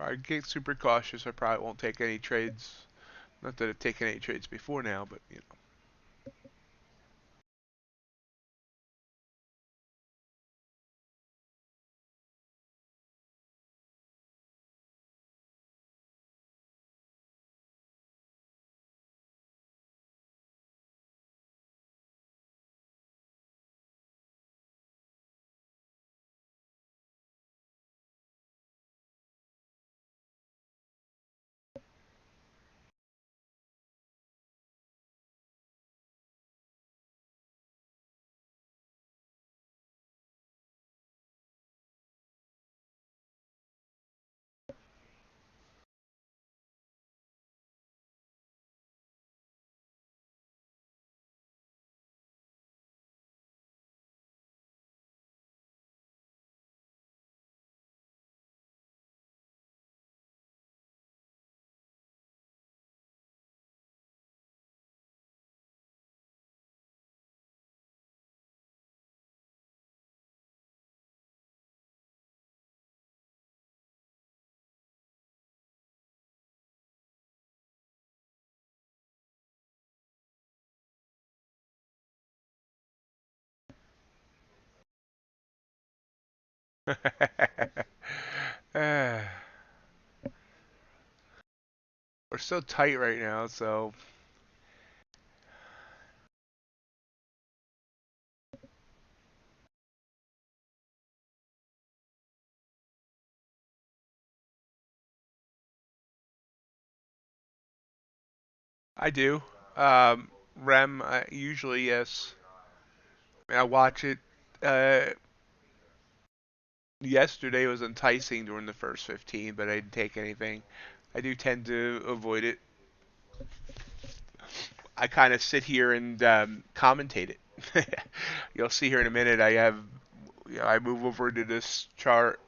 I get super cautious. I probably won't take any trades. Not that I've taken any trades before now, but you know. We're so tight right now, so I do. REM, usually yes. I watch it. Yesterday was enticing during the first 15, but I didn't take anything. I do tend to avoid it. I kind of sit here and commentate it. You'll see here in a minute. I move over to this chart.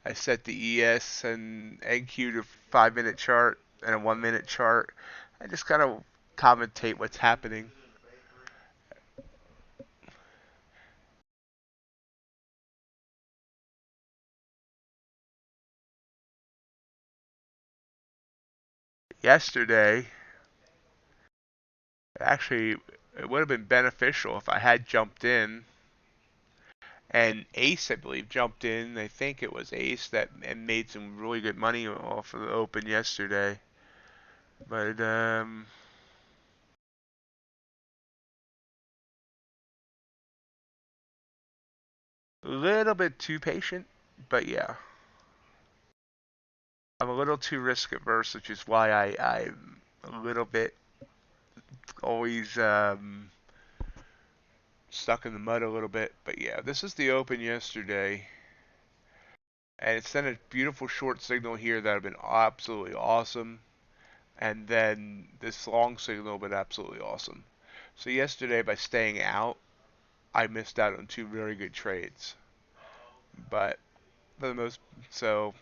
I set the ES and NQ to 5-minute chart and a 1-minute chart. I just kind of commentate what's happening. Yesterday, actually, it would have been beneficial if I had jumped in. And Ace, I believe, jumped in. I think it was Ace that and made some really good money off of the open yesterday. But a little bit too patient. But yeah, I'm a little too risk averse, which is why I'm a little bit always stuck in the mud a little bit. But yeah, this is the open yesterday. And it sent a beautiful short signal here that would have been absolutely awesome. And then this long signal would absolutely awesome. So yesterday, by staying out, I missed out on two very good trades. But for the most, so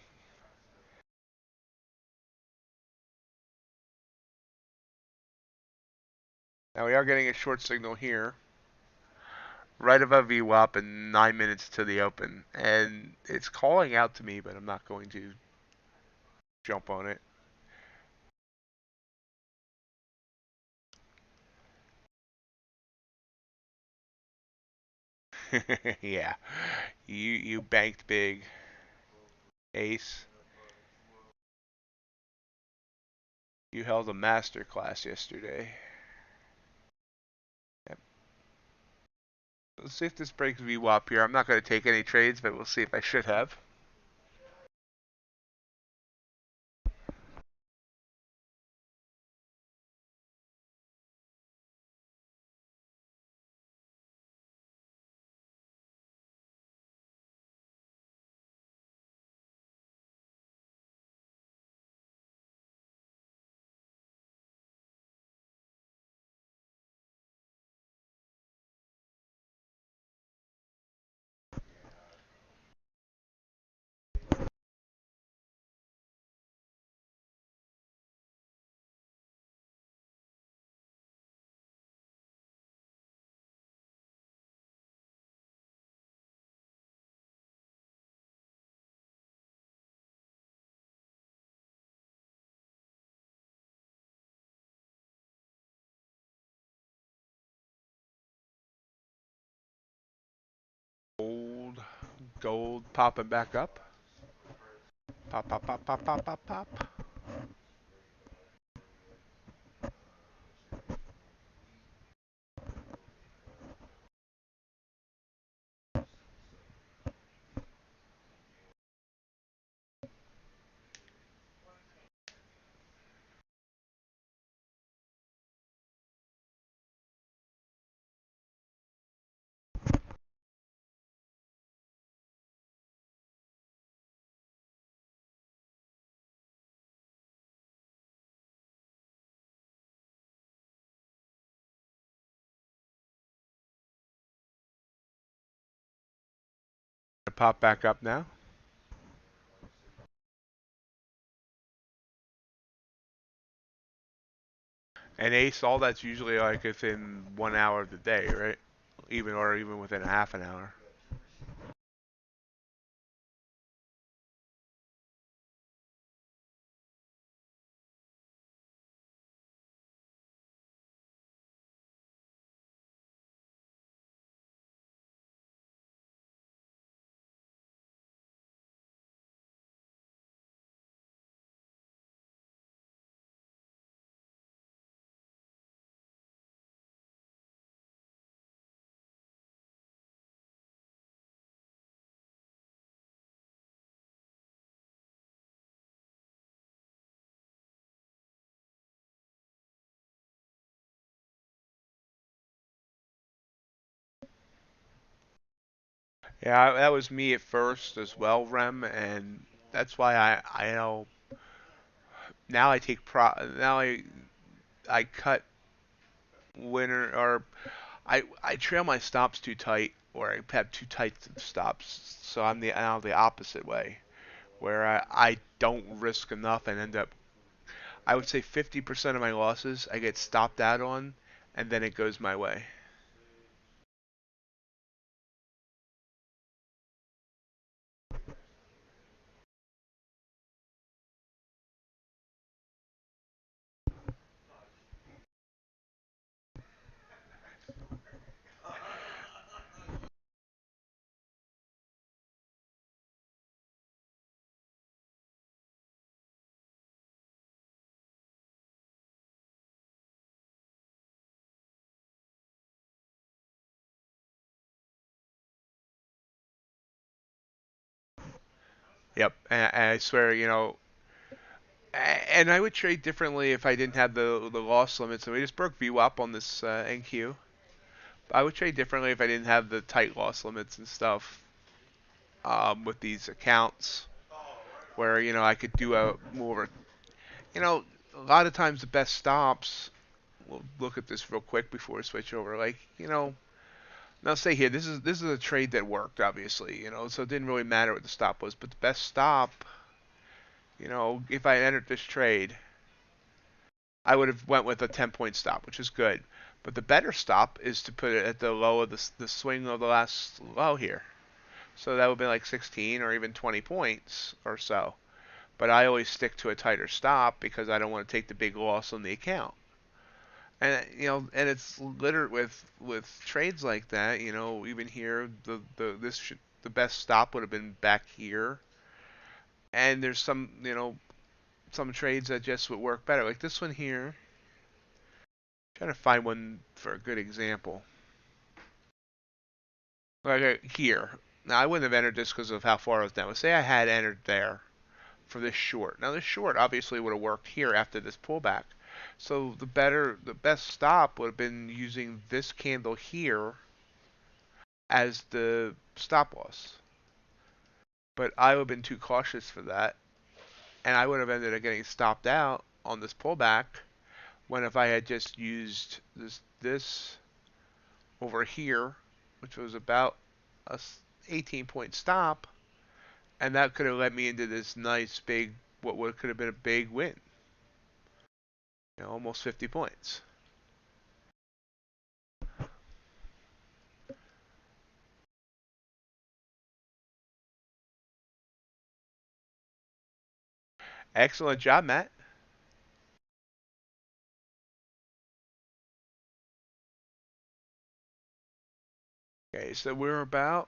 now we are getting a short signal here, right above VWAP and 9 minutes to the open, and it's calling out to me, but I'm not going to jump on it. Yeah, you banked big, Ace. You held a master class yesterday. Yep. Let's see if this breaks VWAP here. I'm not going to take any trades, but we'll see if I should have. Gold popping back up. Pop, pop, pop, pop, pop, pop, pop. Pop back up now. And ace, all that's usually like within 1 hour of the day, right? Even within a half an hour. Yeah, that was me at first as well, Rem, and that's why I know now I take now I cut winner or I trail my stops too tight, or I have too tight stops, so I'm now the opposite way, where I don't risk enough and end up. I would say 50% of my losses I get stopped out on, and then it goes my way. Yep, and I swear, and I would trade differently if I didn't have the loss limits. And we just broke VWAP on this NQ. I would trade differently if I didn't have the tight loss limits and stuff with these accounts, where I could do a more, a lot of times the best stops. We'll look at this real quick before we switch over. Like, now say here, this is a trade that worked, obviously, so it didn't really matter what the stop was. But the best stop, if I entered this trade, I would have went with a 10-point stop, which is good. But the better stop is to put it at the low of the swing of the last low here. So that would be like 16 or even 20 points or so. But I always stick to a tighter stop because I don't want to take the big loss on the account. And and it's littered with trades like that. Even here, the best stop would have been back here. And there's some trades that just would work better, like this one here. Trying to find one for a good example. Like here. Now, I wouldn't have entered this because of how far I was down. But say I had entered there for this short. Now, this short obviously would have worked here after this pullback. So the best stop would have been using this candle here as the stop loss. But I would have been too cautious for that, and I would have ended up getting stopped out on this pullback. When if I had just used this over here, which was about a 18-point stop, and that could have led me into this nice big, what could have been a big win, almost 50 points. Excellent job, Matt. Okay, so we're about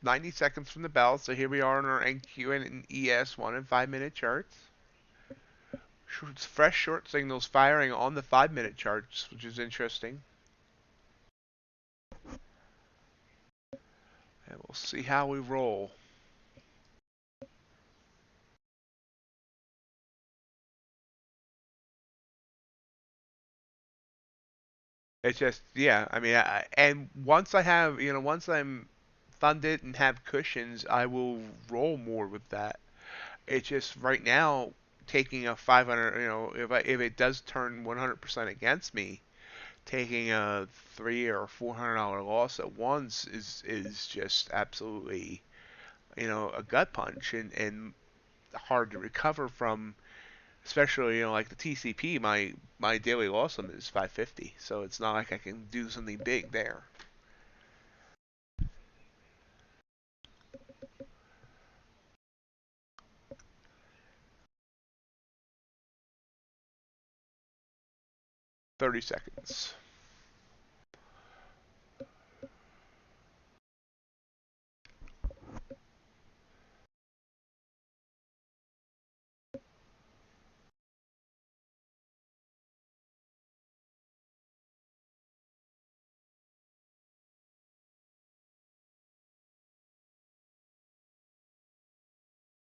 90 seconds from the bell. So here we are on our NQ and ES 1 and 5-minute charts. Fresh short signals firing on the 5-minute charts, which is interesting. And we'll see how we roll. It's just, yeah, I mean, and once I have, once I'm funded and have cushions, I will roll more with that. It's just right now taking a 500, if it does turn 100% against me, taking a $300 or $400 loss at once is just absolutely, a gut punch and hard to recover from. Especially, like the TCP, my daily loss limit is 550, so it's not like I can do something big there. $30 seconds.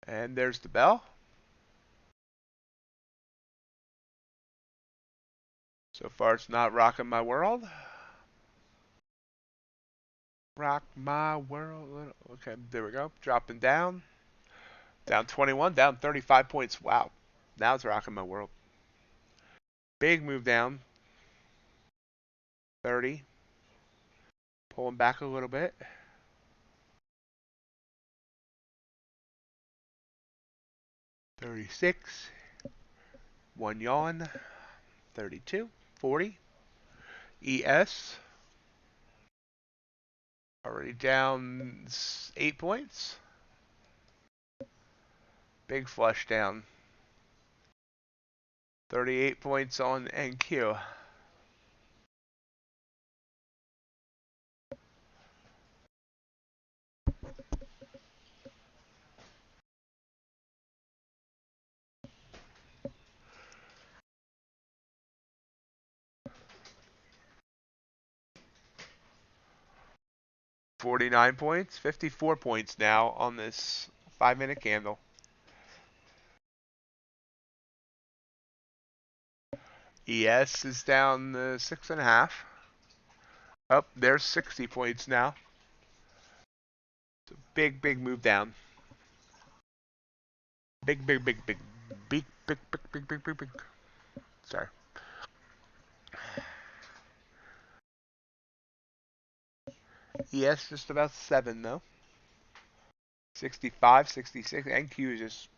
And there's the bell. So far, it's not rocking my world. Rock my world. Okay, there we go. Dropping down. Down 21, down 35 points. Wow. Now it's rocking my world. Big move down. 30. Pulling back a little bit. 36. One yawn. 32. 40. ES. Already down 8 points. Big flush down. 38 points on NQ. $49 points, 54 points now on this 5-minute candle. ES is down 6.5. Up there's 60 points now. It's a big, big move down. Big, big, big, big, big, big, big, big, big, big, big. Sorry. ES just about 7 though. 65, 66. NQ is just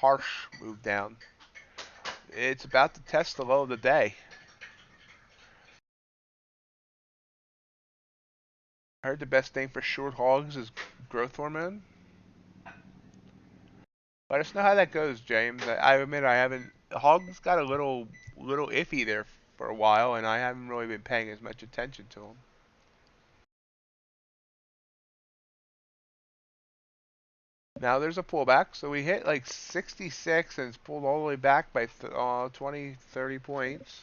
harsh move down. It's about to test the low of the day. I heard the best thing for short hogs is growth hormone. Let us know how that goes, James. I admit I haven't. Hogs got a little iffy there for a while, and I haven't really been paying as much attention to them. Now there's a pullback, so we hit like 66 and it's pulled all the way back by 20, 30 points.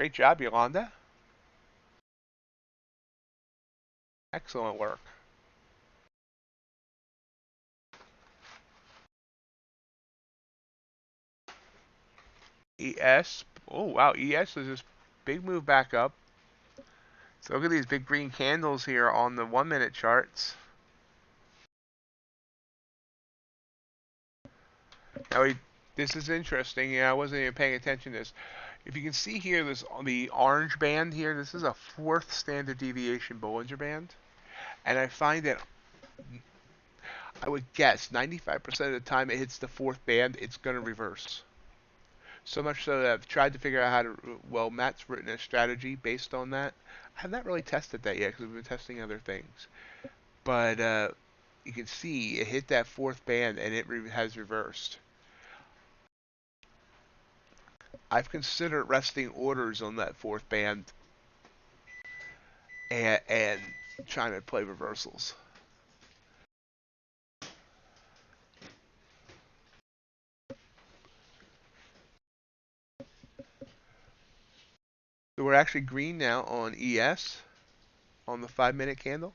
Great job, Yolanda. Excellent work. ES. Oh, wow. ES is this big move back up. So look at these big green candles here on the 1 minute charts. Now, this is interesting. Yeah, I wasn't even paying attention to this. If you can see here, this the orange band here, this is a 4th standard deviation Bollinger Band. And I find that I would guess 95% of the time it hits the 4th band, it's going to reverse. So much so that I've tried to figure out how to, well, Matt's written a strategy based on that. I have not really tested that yet because we've been testing other things. But you can see it hit that 4th band and it has reversed. I've considered resting orders on that 4th band and trying to play reversals. So we're actually green now on ES on the 5 minute candle.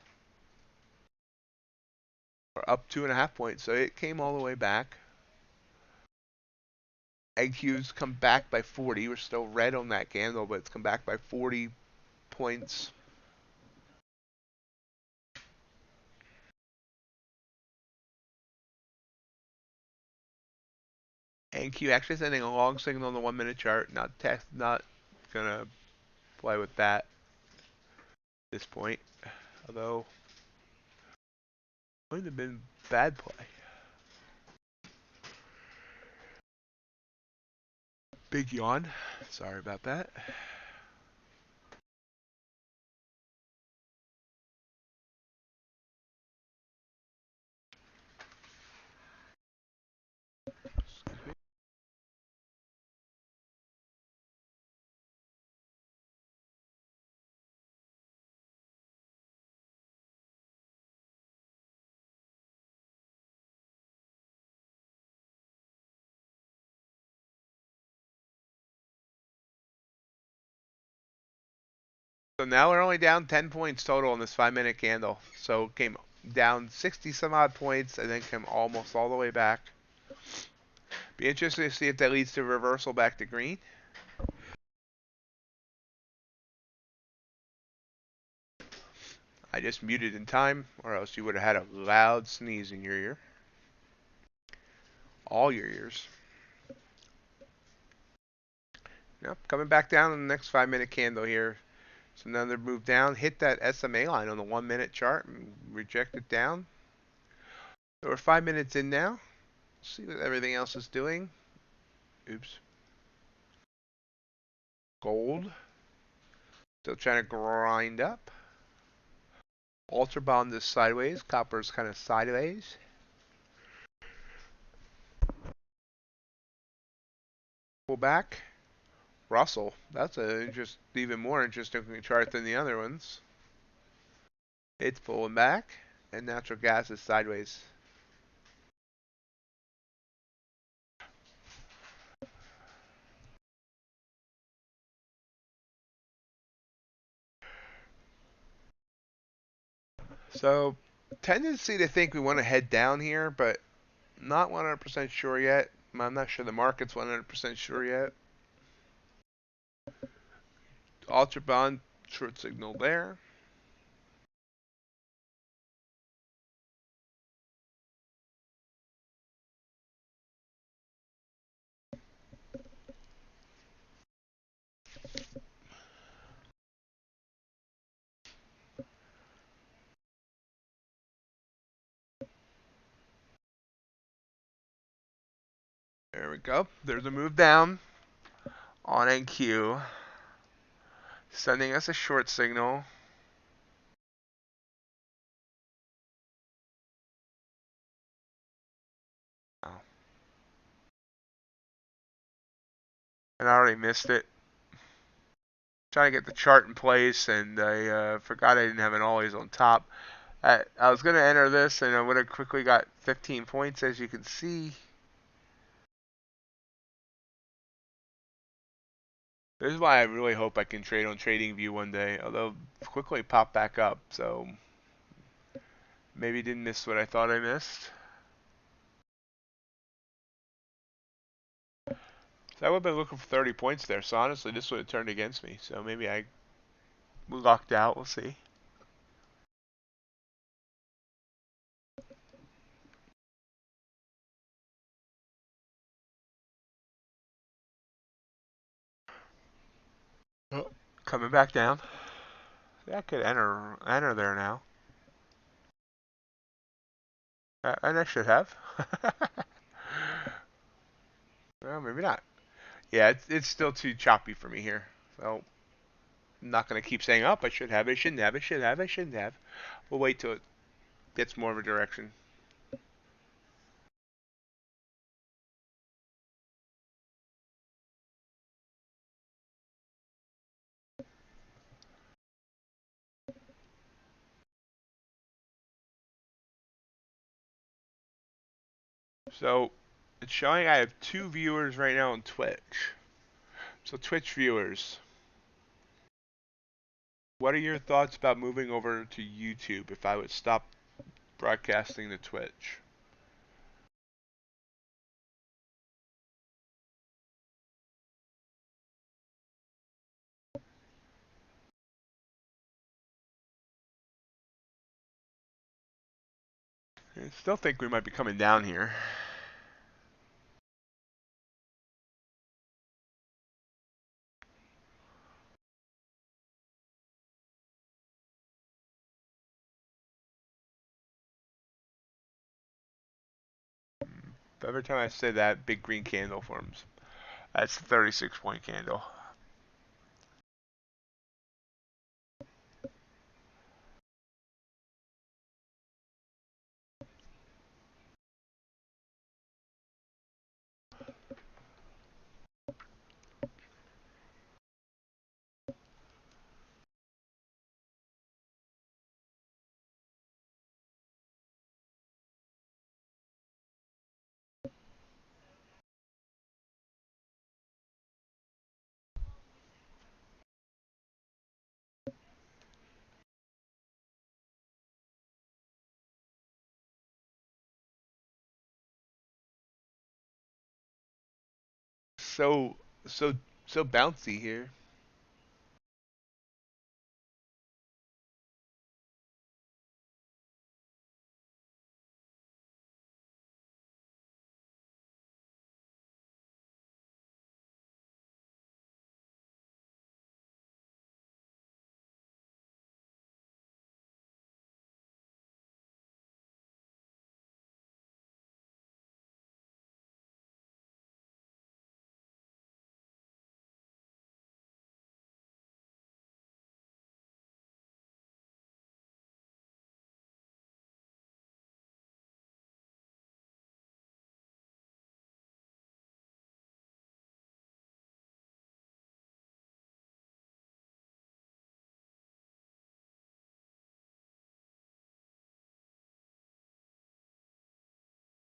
We're up 2.5 points, so it came all the way back. AQ's come back by 40. We're still red on that candle, but it's come back by 40 points. AQ actually sending a long signal on the 1 minute chart. Not gonna play with that at this point. Although it would have been bad play. Big yawn. Sorry about that. So now we're only down 10 points total on this 5 minute candle. So came down 60 some odd points and then came almost all the way back. Be interested to see if that leads to a reversal back to green. I just muted in time, or else you would have had a loud sneeze in your ear. All your ears. Yep, coming back down in the next 5 minute candle here. So another move down, hit that SMA line on the 1 minute chart and reject it down. So we're 5 minutes in now. See what everything else is doing. Oops. Gold. Still trying to grind up. UltraBond is sideways. Copper is kind of sideways. Pull back. Russell. That's even more interesting chart than the other ones. It's pulling back, and natural gas is sideways. So, tendency to think we want to head down here, but not 100% sure yet. I'm not sure the market's 100% sure yet. UltraBond short signal there. There we go. There's a move down on NQ, sending us a short signal. Oh. And I already missed it. Trying to get the chart in place, and I forgot I didn't have an always on top. I was going to enter this, and I would have quickly got 15 points, as you can see. This is why I really hope I can trade on TradingView one day, although quickly pop back up, so maybe didn't miss what I thought I missed. So I would have been looking for 30 points there, so honestly this would have turned against me, so maybe I lucked out, we'll see. Oh, coming back down. Yeah, I could enter there now. And I should have. Well, maybe not. Yeah, it's still too choppy for me here. So I'm not going to keep saying, oh, I should have, I shouldn't have, I should have, I shouldn't have. We'll wait till it gets more of a direction. So it's showing I have 2 viewers right now on Twitch. So Twitch viewers, what are your thoughts about moving over to YouTube if I would stop broadcasting to Twitch? I still think we might be coming down here. But every time I say that, big green candle forms. That's a 36-point candle. So so so bouncy here.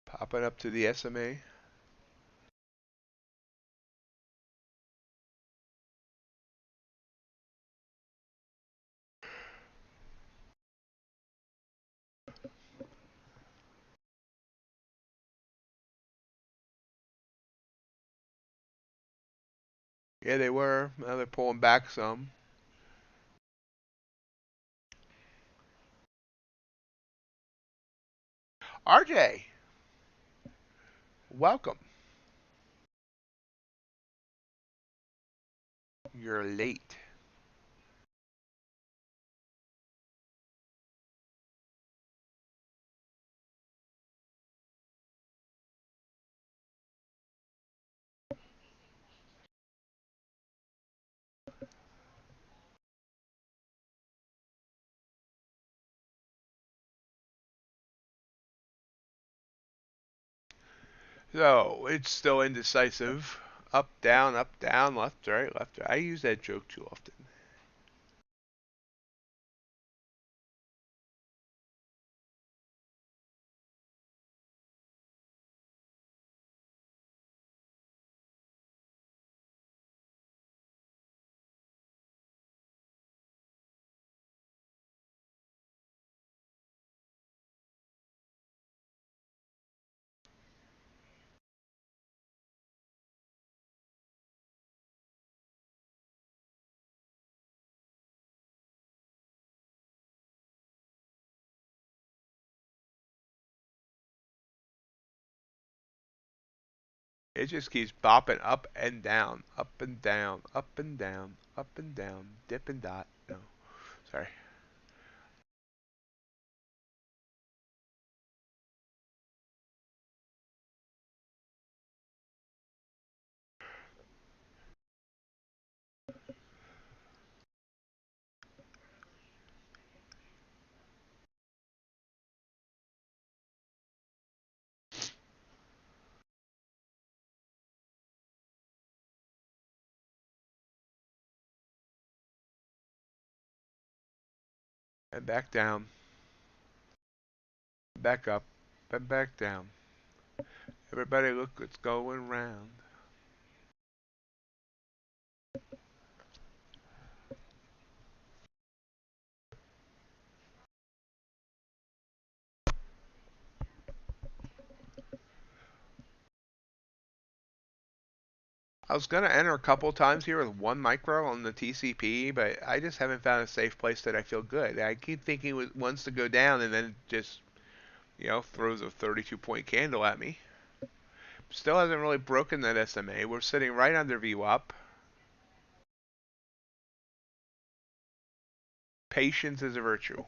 Popping up to the SMA. Yeah, they were. Now they're pulling back some. RJ, welcome. You're late. So it's still indecisive. Up, down, left, right, left, right. I use that joke too often. It just keeps bopping up and down, up and down, up and down, up and down, dip and dot. No, sorry. And back down, back up, and back down. Everybody look what's going round. I was gonna enter a couple times here with 1 micro on the TCP, but I just haven't found a safe place that I feel good. I keep thinking it wants to go down and then just, throws a 32-point candle at me. Still hasn't really broken that SMA. We're sitting right under VWAP. Patience is a virtue.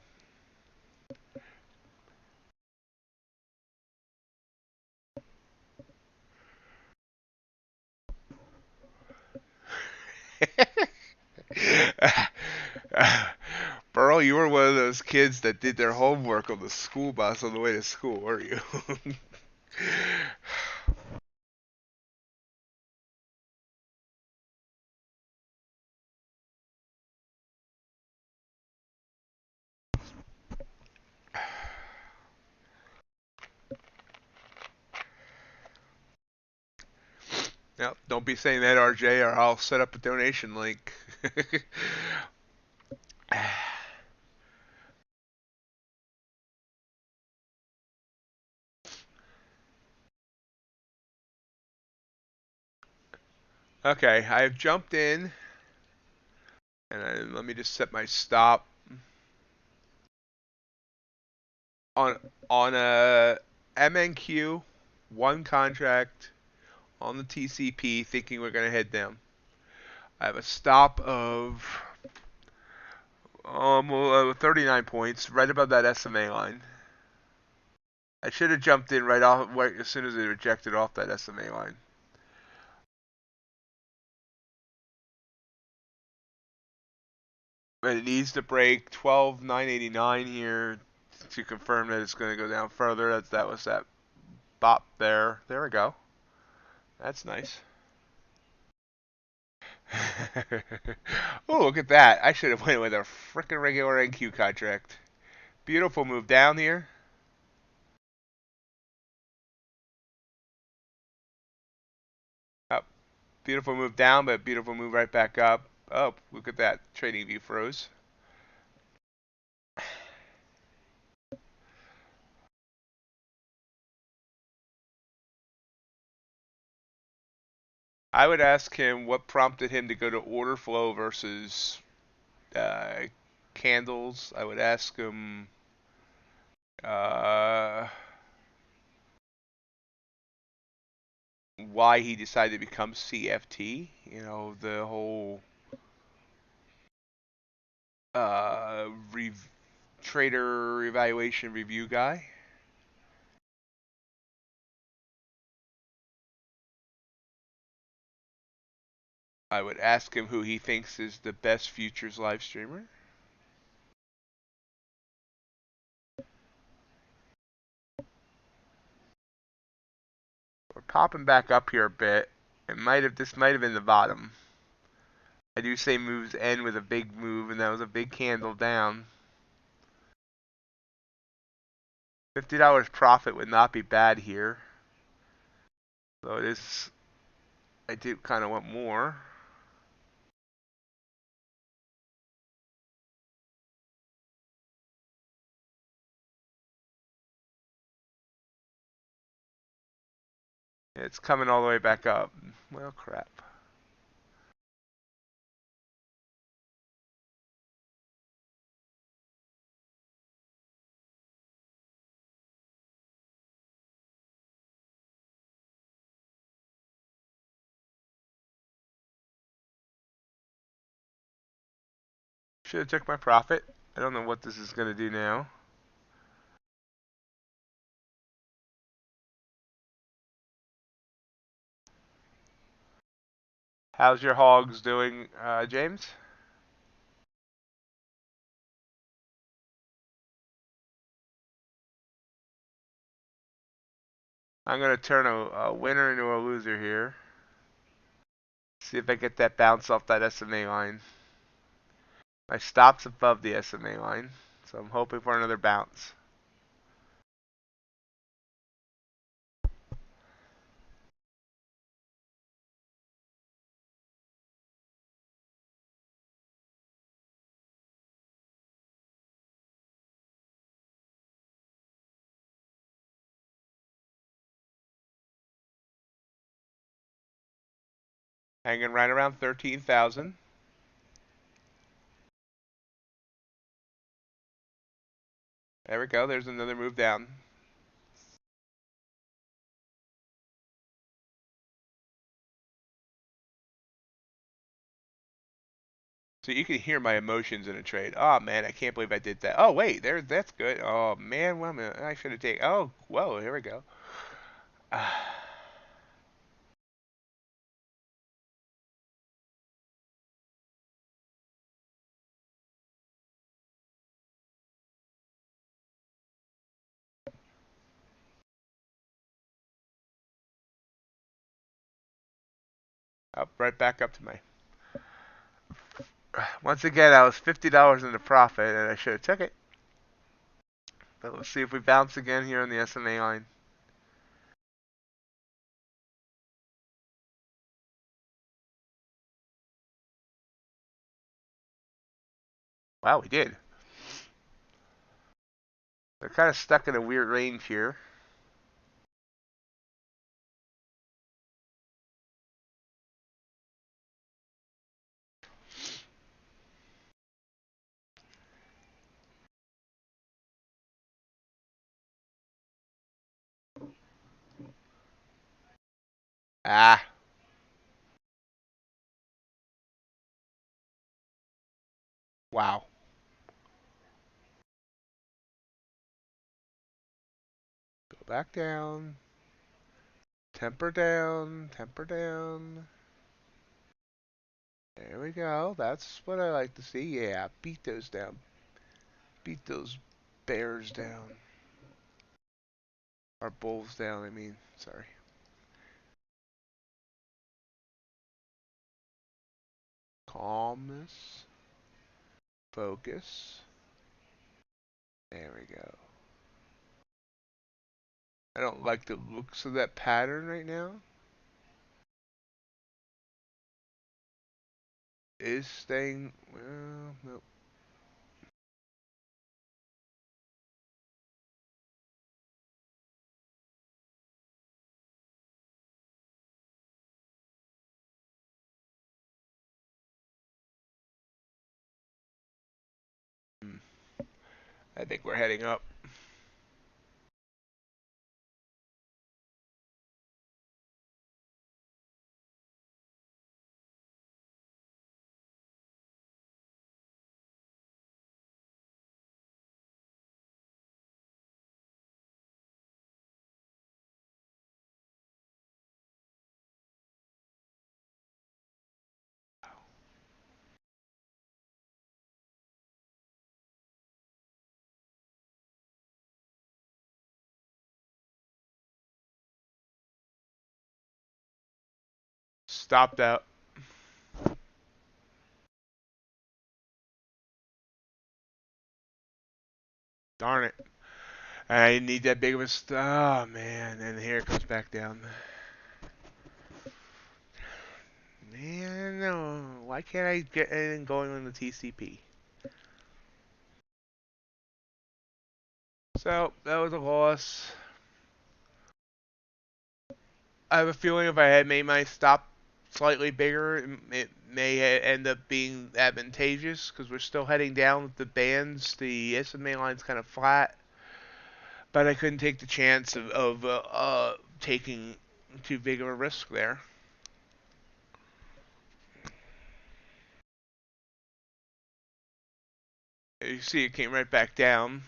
Burl, you were one of those kids that did their homework on the school bus on the way to school, were you? Yep, don't be saying that, RJ, or I'll set up a donation link. Okay, I've jumped in, and let me just set my stop on a MNQ, one contract on the TCP, thinking we're gonna head down. I have a stop of 39 points, right above that SMA line. I should have jumped in right off right as soon as it rejected off that SMA line. But it needs to break 12,989 here to confirm that it's going to go down further. That was that bop there. There we go. That's nice. Oh, look at that. I should have went with a frickin' regular NQ contract. Beautiful move down here. Up. Beautiful move down, but beautiful move right back up. Oh, look at that. Trading view froze. I would ask him what prompted him to go to order flow versus uh, candles. I would ask him why he decided to become CFT. The whole trader evaluation review guy. I would ask him who he thinks is the best futures live streamer. We're popping back up here a bit. This might have been the bottom. I do say moves end with a big move, and that was a big candle down. $50 profit would not be bad here. So it is. I do kind of want more. It's coming all the way back up. Well, crap. Should have took my profit. I don't know what this is going to do now. How's your hogs doing, James? I'm going to turn a winner into a loser here. See if I get that bounce off that SMA line. My stop's above the SMA line, so I'm hoping for another bounce. Hanging right around 13,000. There we go. There's another move down. So you can hear my emotions in a trade. Oh man, I can't believe I did that. Oh wait, that's good. Oh man, well, I should have taken. Oh whoa, here we go. Up right back up to my. Once again, I was $50 in the profit, and I should have took it. But let's see if we bounce again here on the SMA line. Wow, we did. They're kind of stuck in a weird range here. Ah, wow. Go back down. Temper down. Temper down. There we go. That's what I like to see. Yeah, beat those down. Beat those bears down. Or bulls down, I mean. Sorry. Calmness. Focus. There we go. I don't like the looks of that pattern right now. Is staying. Well, nope. I think we're heading up. Stopped out. Darn it. I didn't need that big of a oh man, and here it comes back down. Man, no. Why can't I get anything going on the TCP? So, that was a loss. I have a feeling if I had made my stop slightly bigger, it may end up being advantageous because we're still heading down with the bands. The SMA line's kind of flat, but I couldn't take the chance of taking too big of a risk there. You see it came right back down.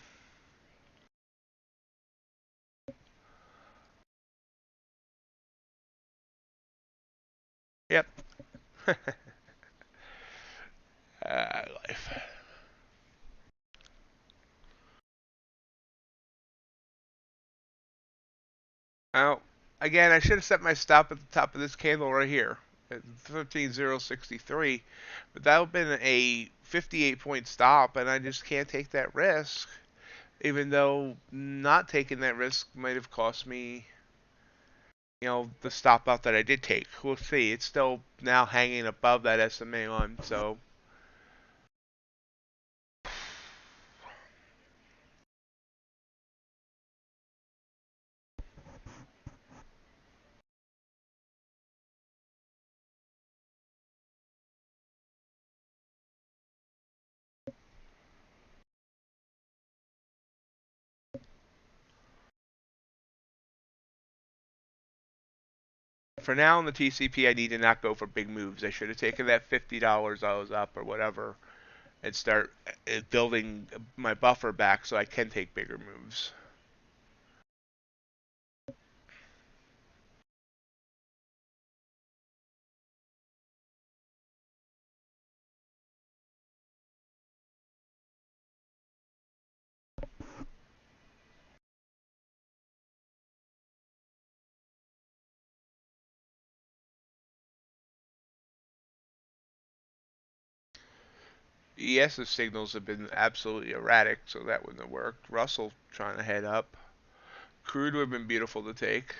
Yep. Life. Now, again, I should have set my stop at the top of this candle right here at 13,063, but that would have been a 58-point stop, and I just can't take that risk. Even though not taking that risk might have cost me, the stop out that I did take. We'll see. It's still now hanging above that SMA line, so. For now in the TCP, I need to not go for big moves. I should have taken that $50 I was up or whatever and start building my buffer back so I can take bigger moves. ES's signals have been absolutely erratic, so that wouldn't have worked. Russell trying to head up. Crude would have been beautiful to take.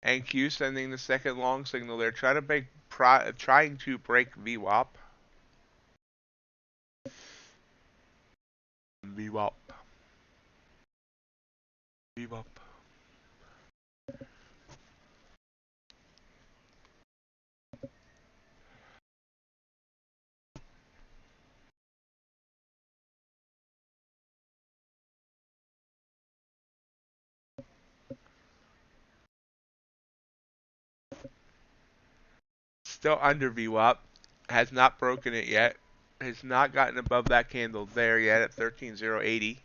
And Q sending the second long signal there, trying to break VWAP. VWAP. VWAP. Still under VWAP. Has not broken it yet. Has not gotten above that candle there yet at 13,080.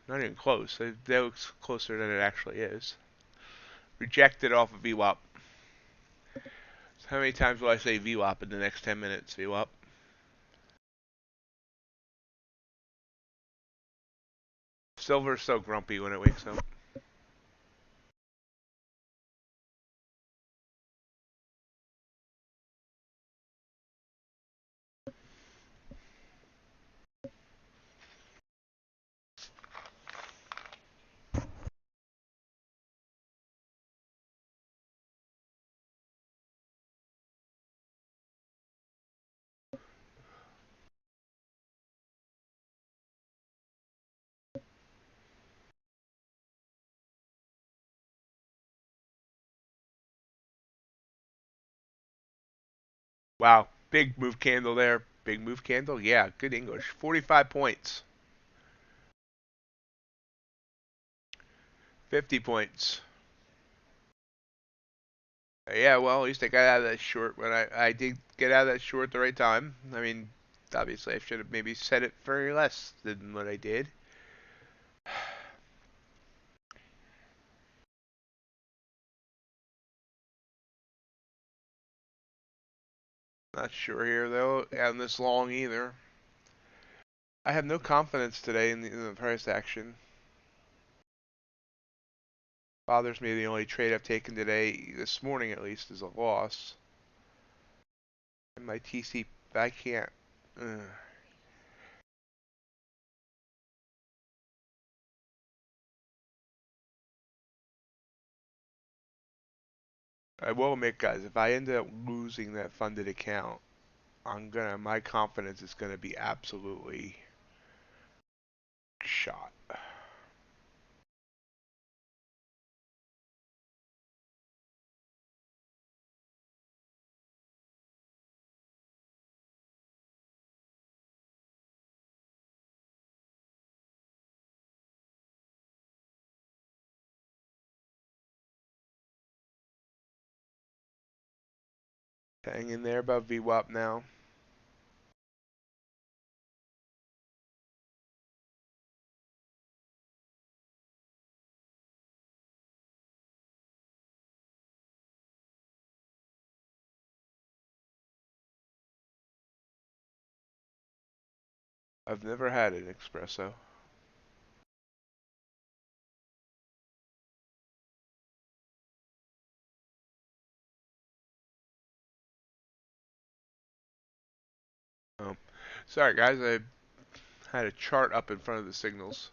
Not even close. That looks closer than it actually is. Rejected off of VWAP. So how many times will I say VWAP in the next 10 minutes? VWAP. Silver's so grumpy when it wakes up. Wow. Big move candle there. Big move candle. Yeah, good English. 45 points. 50 points. Yeah, well, at least I got out of that short when I did get out of that short at the right time. I mean, obviously I should have maybe set it for less than what I did. Not sure here though, on this long either. I have no confidence today in the price action. Bothers me the only trade I've taken today, this morning at least, is a loss. And my TC, I can't. I will admit, guys, if I end up losing that funded account, my confidence is gonna be absolutely shot. Hang in there above VWAP now. I've never had an espresso. Oh, sorry guys, I had a chart up in front of the signals.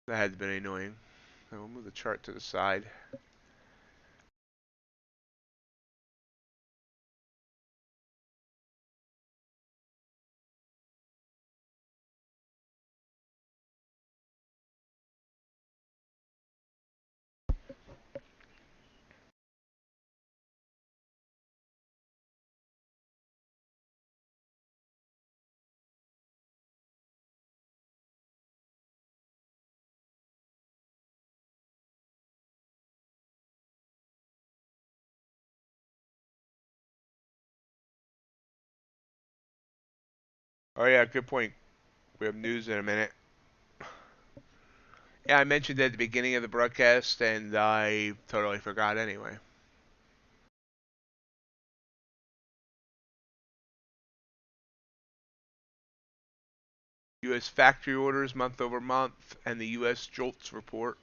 That had been annoying. So we'll move the chart to the side. Oh yeah, good point. We have news in a minute. Yeah, I mentioned it at the beginning of the broadcast, and I totally forgot anyway. U.S. factory orders month over month, and the U.S. JOLTS report.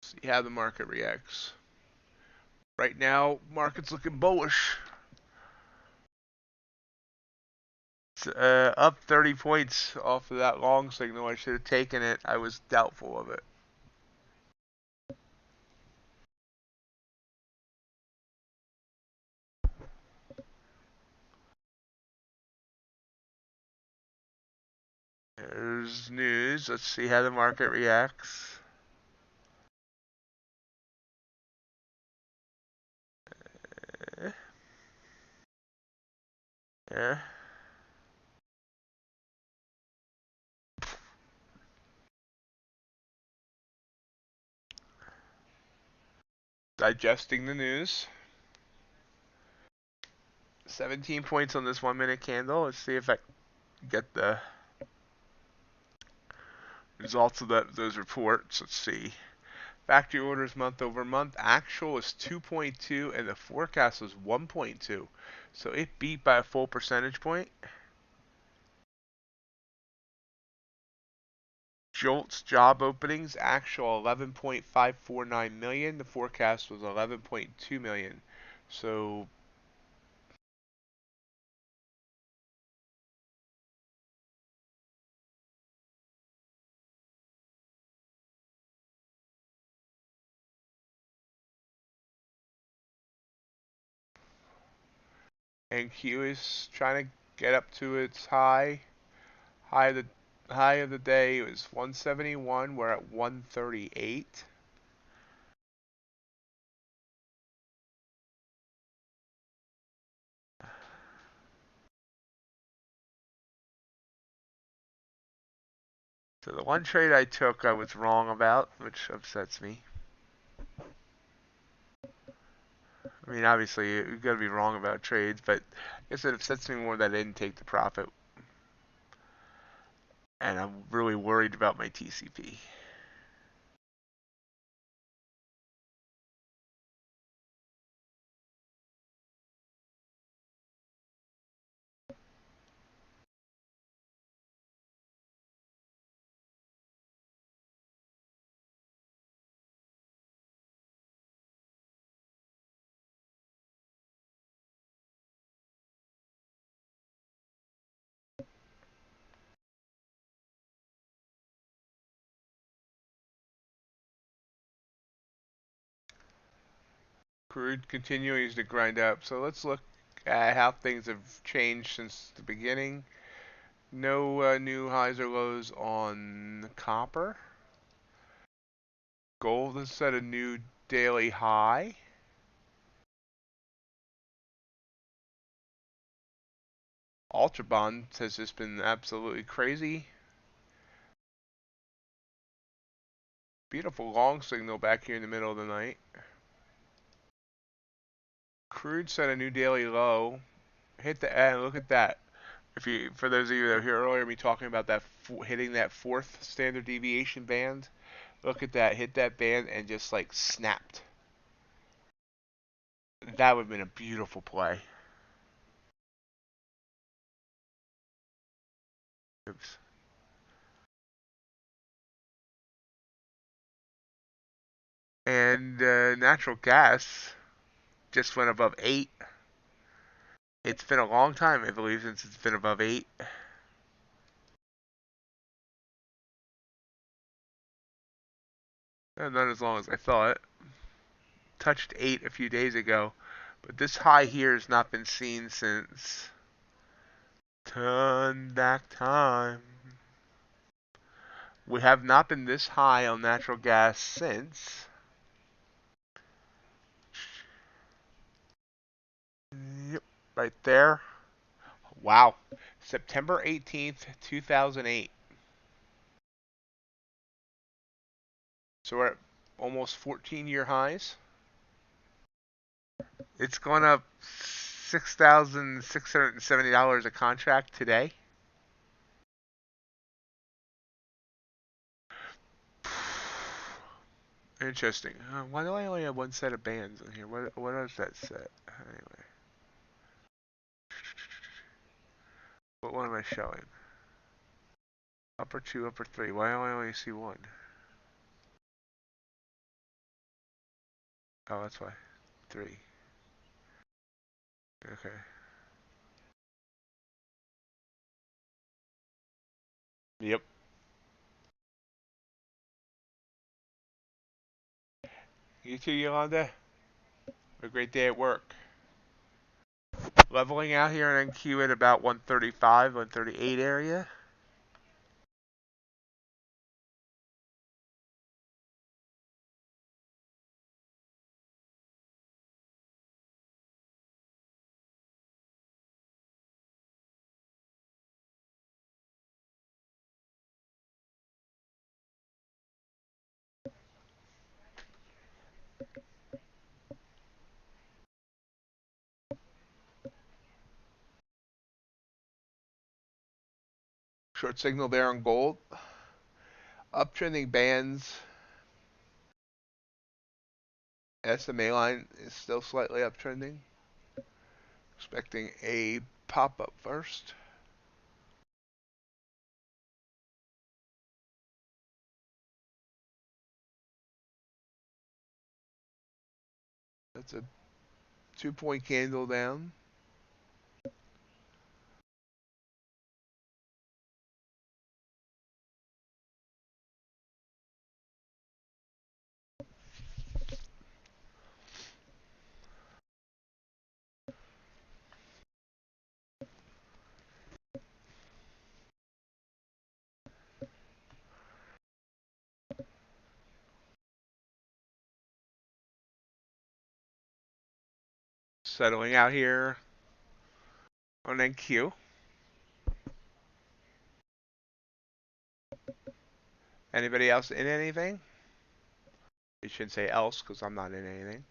See how the market reacts. Right now, market's looking bullish. It's up 30 points off of that long signal. I should have taken it. I was doubtful of it. There's news. Let's see how the market reacts. Yeah. Digesting the news. 17 points on this 1 minute candle. Let's see if I get the results of those reports. Let's see. Factory orders month over month. Actual is 2.2 and the forecast was 1.2. So it beat by a full percentage point. JOLTS job openings, actual 11.549 million. The forecast was 11.2 million. So NQ is trying to get up to its high. High of the day was 171. We're at 138. So the one trade I took, I was wrong about, which upsets me. I mean, obviously, you got to be wrong about trades, but I guess it upsets me more that I didn't take the profit. And I'm really worried about my TCP. Crude continues to grind up. So let's look at how things have changed since the beginning. No new highs or lows on copper. Gold has set a new daily high. UltraBond has just been absolutely crazy. Beautiful long signal back here in the middle of the night. Crude set a new daily low. Hit the end. Look at that. If you, for those of you that were here earlier, me talking about that hitting that fourth standard deviation band. Look at that. Hit that band and just like snapped. That would have been a beautiful play. Oops. And natural gas just went above 8. It's been a long time, I believe, since it's been above 8. Not as long as I thought. Touched 8 a few days ago, but this high here has not been seen since turn back time. We have not been this high on natural gas since. Yep, right there. Wow. September 18th, 2008. So we're at almost 14-year highs. It's gone up $6,670 a contract today. Interesting. Why do I only have one set of bands in here? What is that set? Anyway. What one am I showing? Upper 2, upper 3. Why do I only see one? Oh, that's why. 3. Okay. Yep. You too, Yolanda. A great day at work. Leveling out here in NQ at about 135, 138 area. Short signal there on gold. Uptrending bands. SMA line is still slightly uptrending. Expecting a pop-up first. That's a 2-point candle down. Settling out here on NQ. Anybody else in anything? You shouldn't say else because I'm not in anything.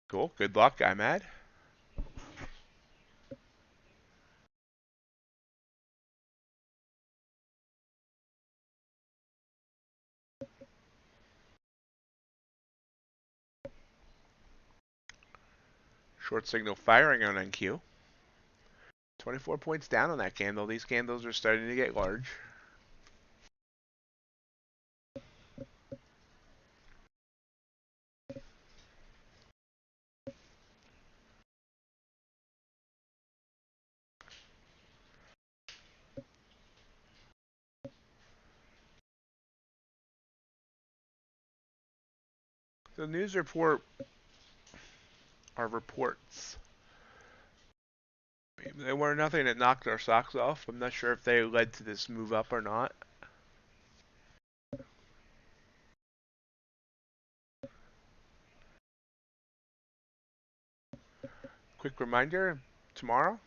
Cool. Good luck. I'm mad. Short signal firing on NQ. 24 points down on that candle. These candles are starting to get large. The news report are reports. They were nothing that knocked our socks off. I'm not sure if they led to this move up or not. Quick reminder, tomorrow,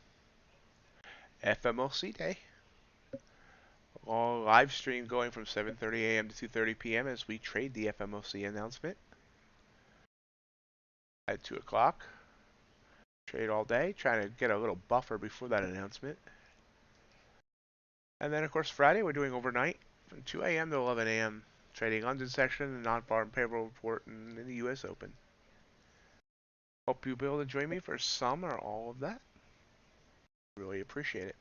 FMLC day. All live stream going from 7:30 a.m. to 2:30 p.m. as we trade the FMLC announcement at 2 o'clock. Trade all day, trying to get a little buffer before that announcement. And then, of course, Friday, we're doing overnight from 2 a.m. to 11 a.m. Trading London section, the non-farm payroll report, and the U.S. Open. Hope you'll be able to join me for some or all of that. Really appreciate it.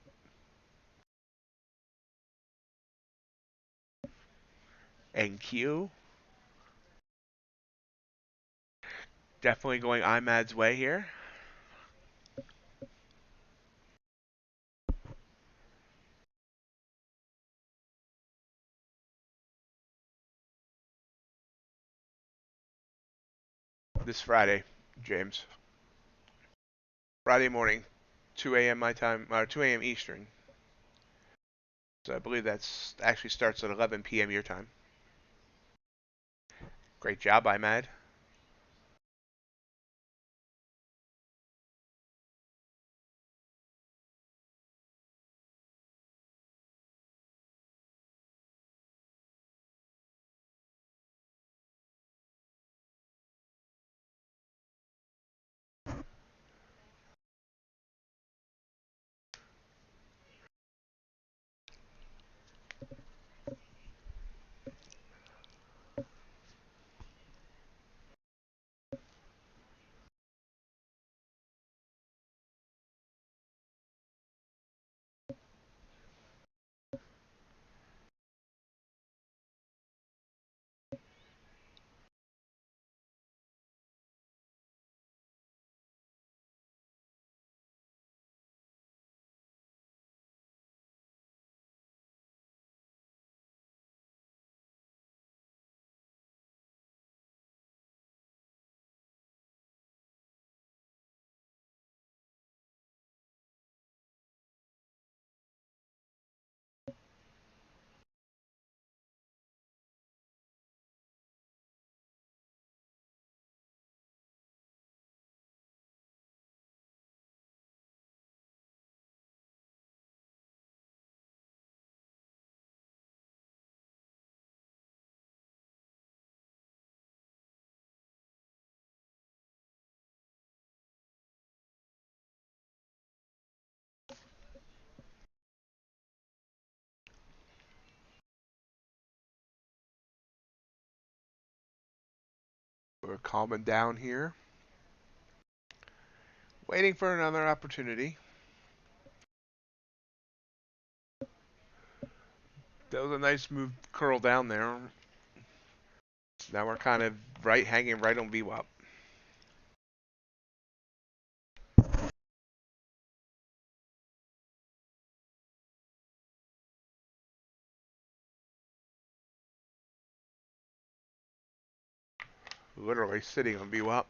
NQ. Definitely going IMAD's way here. This Friday, James. Friday morning, 2 a.m. my time, or 2 a.m. Eastern. So I believe that's actually starts at 11 p.m. your time. Great job, IMAD. We're calming down here. Waiting for another opportunity. That was a nice move, curl down there. Now we're kind of hanging right on VWAP. Literally sitting on VWAP.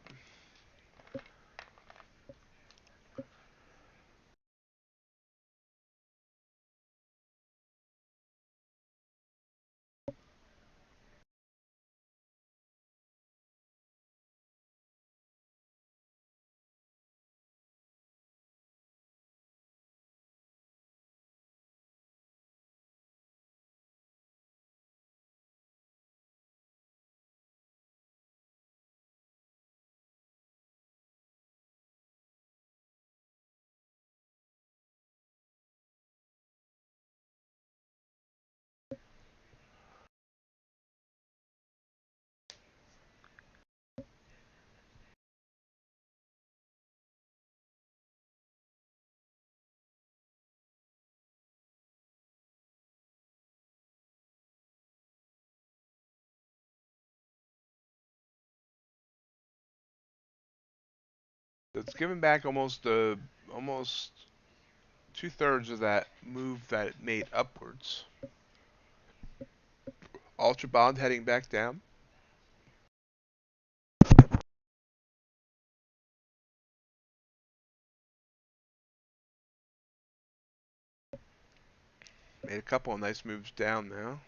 It's given back almost 2/3 of that move that it made upwards. UltraBond heading back down. Made a couple of nice moves down now.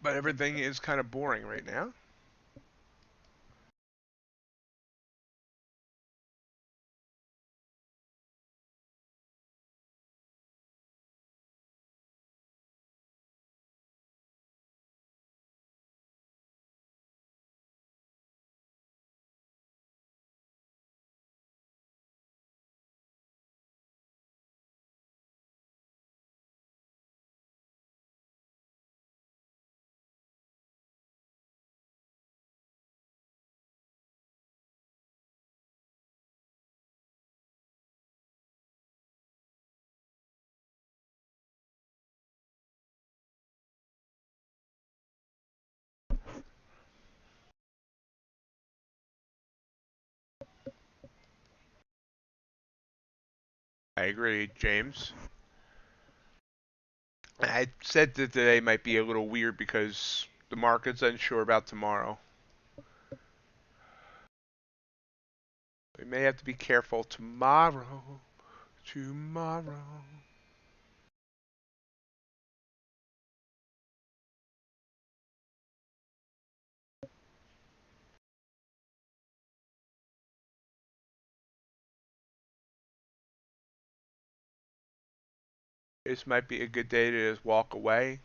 But everything is kind of boring right now. I agree, James. I said that today might be a little weird because the market's unsure about tomorrow. We may have to be careful tomorrow. Tomorrow. This might be a good day to just walk away.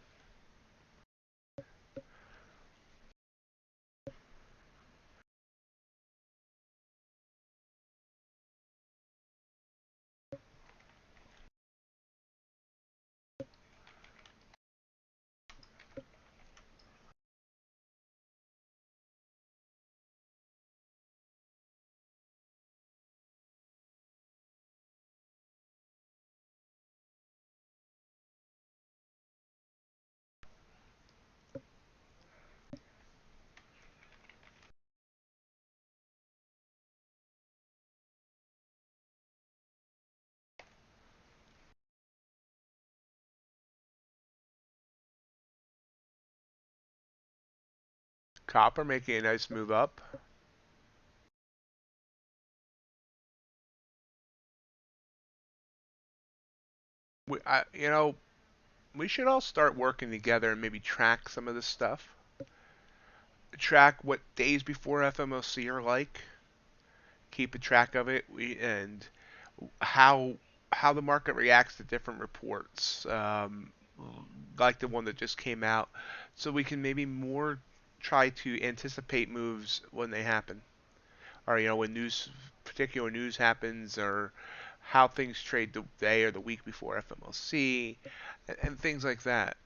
Copper making a nice move up. We should all start working together and maybe track some of this stuff. Track what days before FMOC are like. Keep a track of it. And how the market reacts to different reports, like the one that just came out, so we can maybe more try to anticipate moves when they happen, or when particular news happens, or how things trade the day or the week before FMLC, and things like that.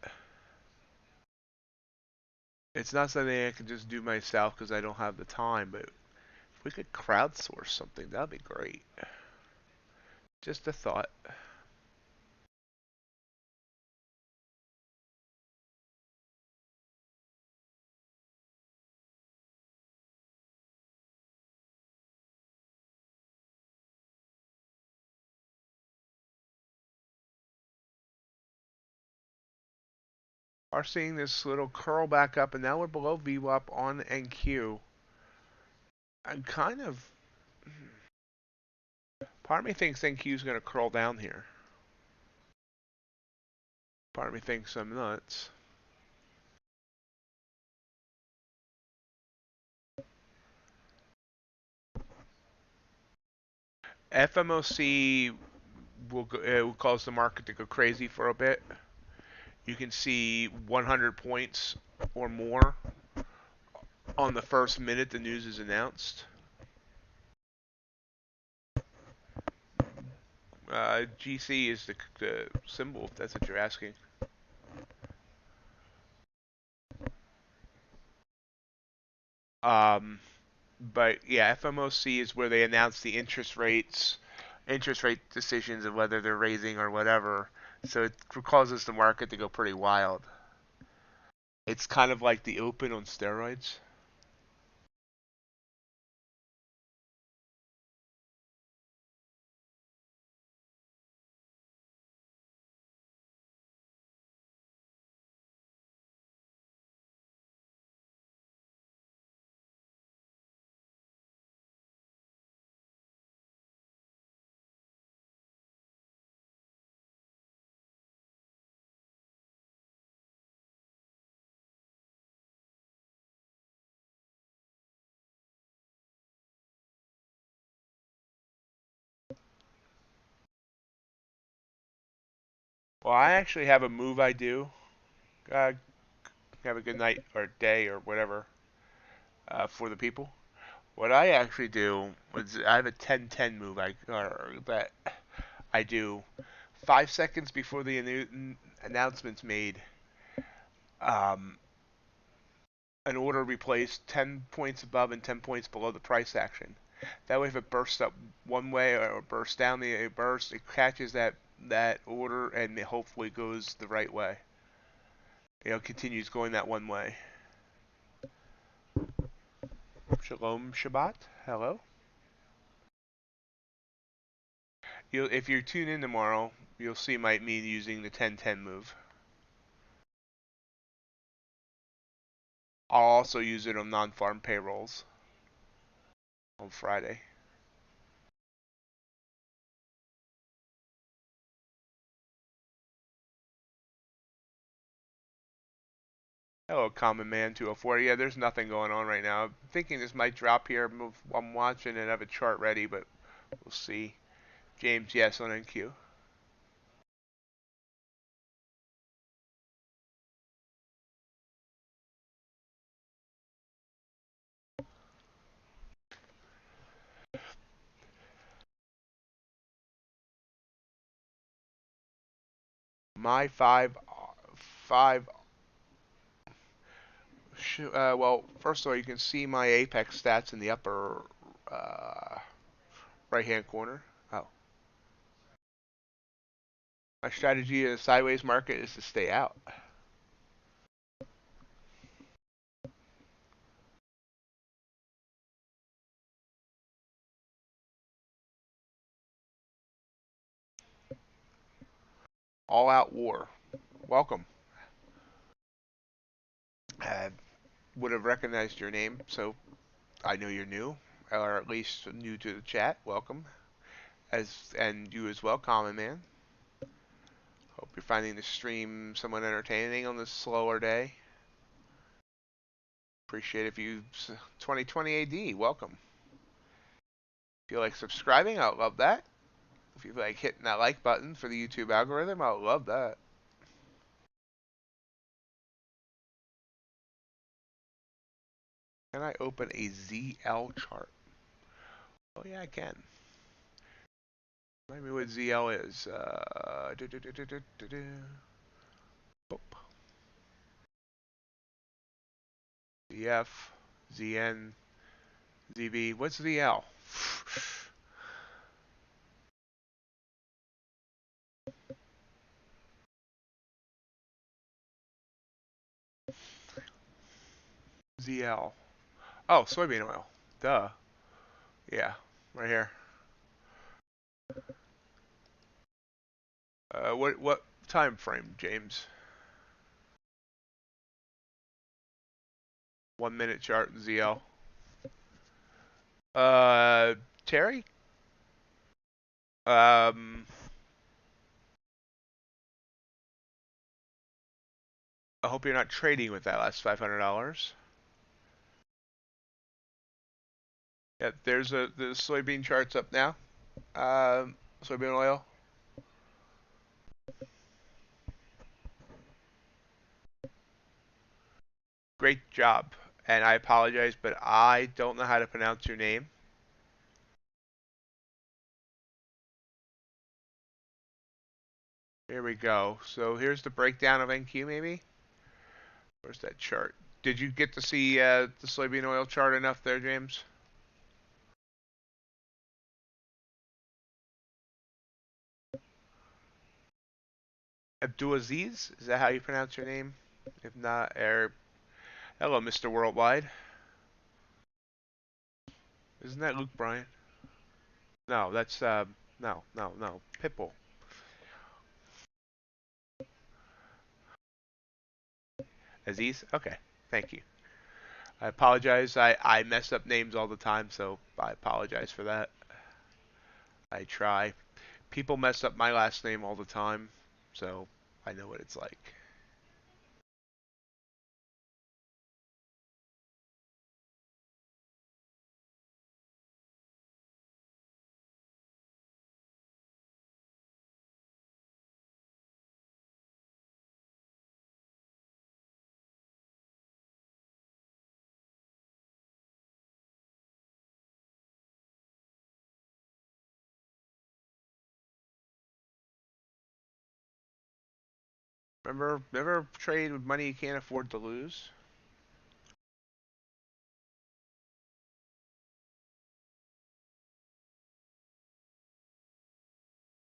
It's not something I can just do myself because I don't have the time, but if we could crowdsource something, that'd be great. Just a thought. Are seeing this little curl back up, and now we're below VWAP on NQ. I'm kind of. Part of me thinks NQ is going to curl down here. Part of me thinks I'm nuts. FMOC will cause the market to go crazy for a bit. You can see 100 points or more on the first minute the news is announced. GC is the symbol, if that's what you're asking. But yeah, FMOC is where they announce the interest rate decisions of whether they're raising or whatever. So it causes the market to go pretty wild. It's kind of like the open on steroids. Well, I actually have a move I do. Have a good night or day or whatever for the people. What I actually do is I have a 10-10 move that I do 5 seconds before the announcement's made. Um, an order replaced 10 points above and 10 points below the price action. That way, if it bursts up one way or bursts down the burst, it catches that order and it hopefully goes the right way. Continues going that one way. Shalom Shabbat. Hello. If you tune in tomorrow, you'll see me using the 10-10 move. I'll also use it on non-farm payrolls on Friday. Hello, Common Man 204. Yeah, there's nothing going on right now. I'm thinking this might drop here. I'm watching and have a chart ready, but we'll see. James, yes, on NQ. My five. Well, first of all, you can see my Apex stats in the upper right-hand corner. Oh, my strategy in a sideways market is to stay out. All-out war. Welcome. I would have recognized your name, so I know you're new, or at least new to the chat. Welcome, and you as well, Common Man. Hope you're finding the stream somewhat entertaining on this slower day. Appreciate if you 2020 AD. Welcome. If you like subscribing, I'll love that. If you like hitting that like button for the YouTube algorithm, I'll love that. Can I open a ZL chart? Oh yeah, I can. Remind me what ZL is. ZF, ZN, ZB. What's ZL? ZL. Oh, soybean oil. Duh. Yeah, right here. What time frame, James? 1 minute chart ZL. Terry. Um, I hope you're not trading with that last $500. Yeah, the soybean chart's up now. Soybean oil. Great job. And I apologize, but I don't know how to pronounce your name. Here we go. So here's the breakdown of NQ, maybe? Where's that chart? Did you get to see the soybean oil chart enough there, James? Abdulaziz? Is that how you pronounce your name? If not, hello, Mr. Worldwide. Isn't that Luke Bryan? No, that's no. Pitbull. Aziz? Okay, thank you. I apologize. I mess up names all the time, so I apologize for that. I try. People mess up my last name all the time, so I know what it's like. Remember trade with money you can't afford to lose?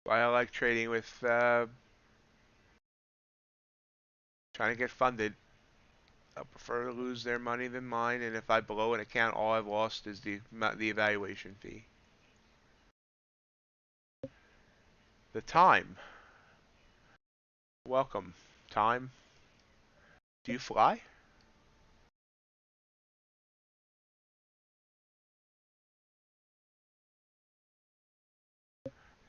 Why I like trading with trying to get funded. I prefer to lose their money than mine, and if I blow an account, all I've lost is the evaluation fee. The time. Welcome. Time. Do you fly?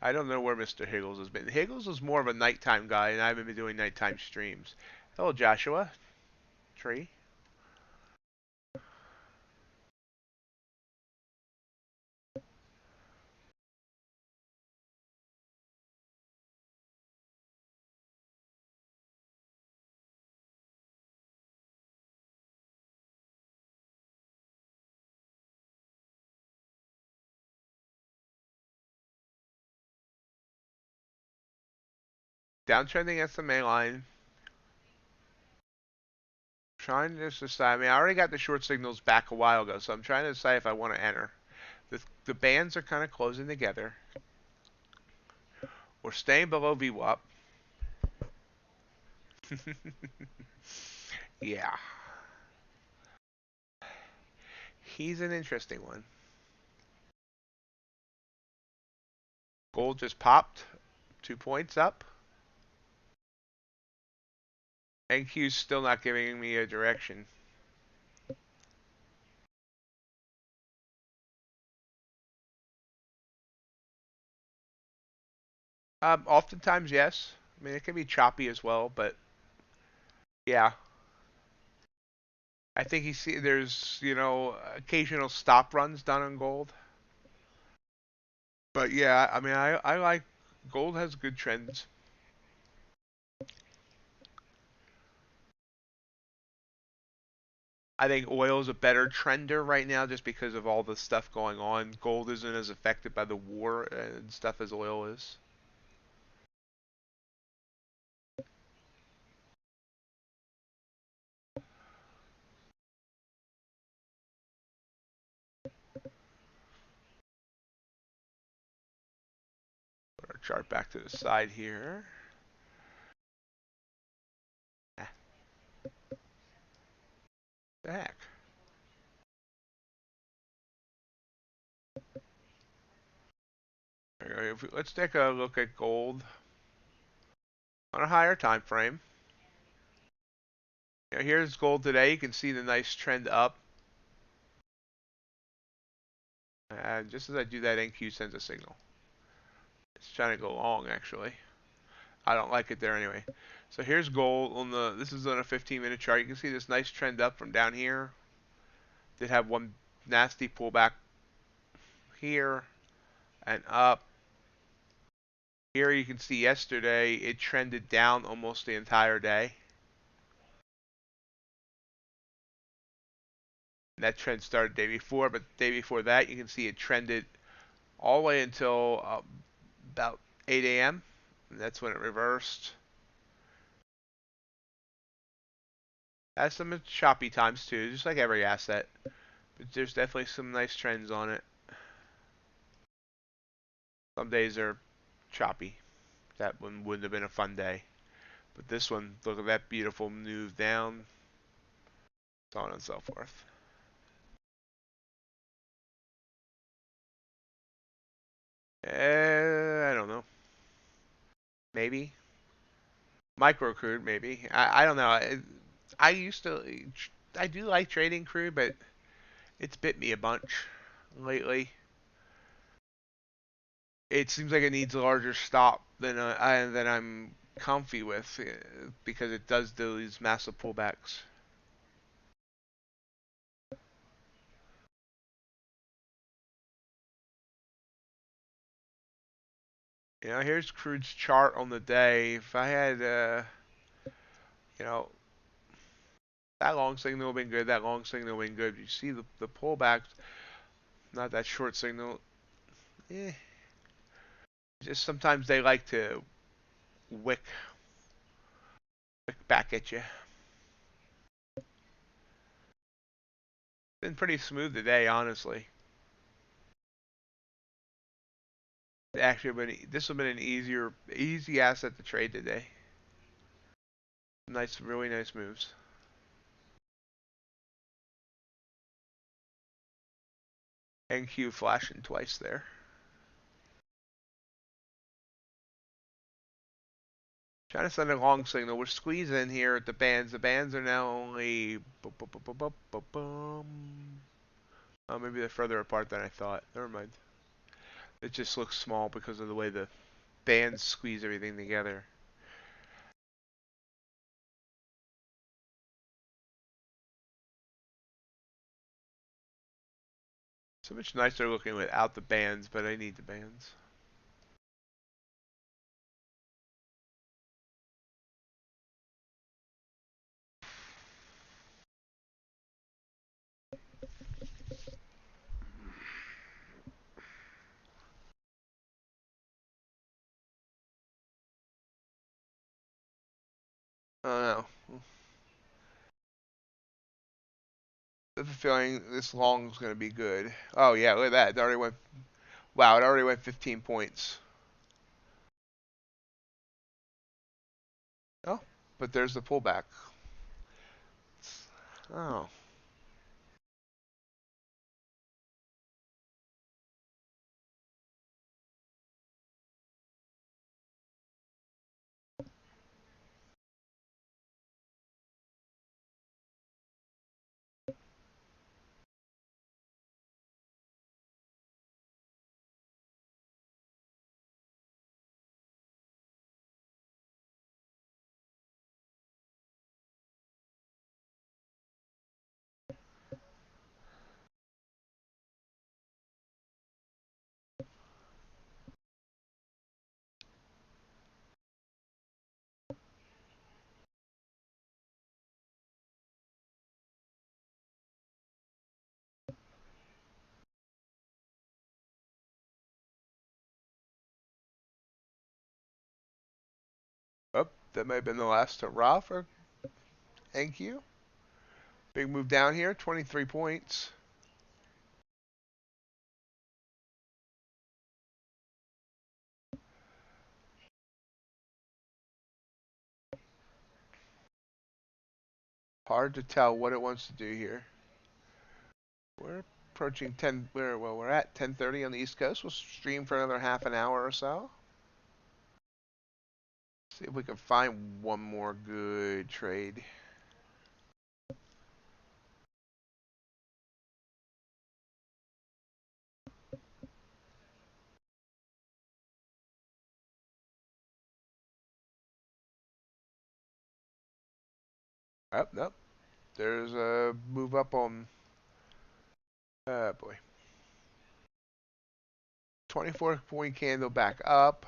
I don't know where Mr. Higgles has been. Higgles is more of a nighttime guy, and I haven't been doing nighttime streams. Hello, Joshua. Tree. Downtrending SMA line. Trying to just decide. I mean, I already got the short signals back a while ago, so I'm trying to decide if I want to enter. The bands are kind of closing together. We're staying below VWAP. Yeah. He's an interesting one. Gold just popped. 2 points up. NQ's still not giving me a direction. Oftentimes, yes. I mean, it can be choppy as well, but yeah. I think there's, occasional stop runs done on gold. But yeah, I mean, I like gold has good trends. I think oil is a better trender right now just because of all the stuff going on. Gold isn't as affected by the war and stuff as oil is. Put our chart back to the side here. Ah, the heck? Let's take a look at gold on a higher time frame. Here's gold today. You can see the nice trend up. And just as I do that, NQ sends a signal. It's trying to go long, actually. I don't like it there anyway. So here's gold on this is on a 15-minute chart. You can see this nice trend up from down here. Did have one nasty pullback here and up. Here you can see yesterday it trended down almost the entire day. And that trend started the day before, but the day before that you can see it trended all the way until about 8 a.m. And that's when it reversed. Has some choppy times too, just like every asset. But there's definitely some nice trends on it. Some days are choppy. That one wouldn't have been a fun day. But this one, look at that beautiful move down. So on and so forth. I don't know. Maybe. Micro crude, maybe. I don't know. I used to. I do like trading crude, but it's bit me a bunch lately. It seems like it needs a larger stop than I'm comfy with because it does do these massive pullbacks. Here's crude's chart on the day. If I had, you know, that long signal been good, that long signal been good. You see the pullbacks, not that short signal. Eh, just sometimes they like to wick Back at you. Been pretty smooth today, honestly. Actually, this will have been an easy asset to trade today. Nice, really nice moves. NQ flashing twice there. Trying to send a long signal. We're squeezing here at the bands. The bands are now only. Oh, maybe they're further apart than I thought. Never mind. It just looks small because of the way the bands squeeze everything together. So much nicer looking without the bands, but I need the bands. Oh no. I have a feeling this long is going to be good. Oh yeah, look at that. It already went. Wow, it already went 15 points. Oh, but there's the pullback. Oh. Oh, that might have been the last hurrah for NQ. Big move down here, 23 points. Hard to tell what it wants to do here. We're approaching 10. We're at 10:30 on the East Coast. We'll stream for another half an hour or so. See if we can find one more good trade. Oh, nope. There's a move up on. Boy. 24-point candle back up.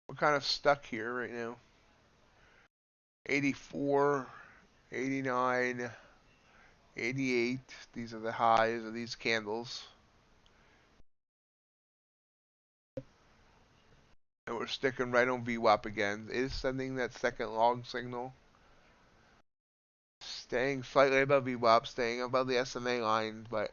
We're kind of stuck here right now. 84, 89, 88. These are the highs of these candles. And we're sticking right on VWAP again. It is sending that second long signal. Staying slightly above VWAP, staying above the SMA line, but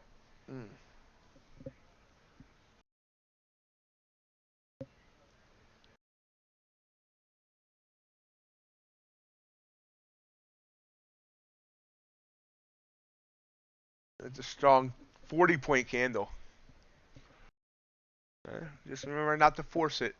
it's a strong 40-point candle. Just remember not to force it.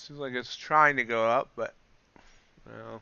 Seems like it's trying to go up, but well.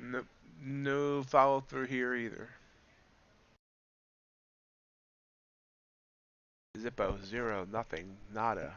No, no follow through here either. Zippo, zero, nothing, nada.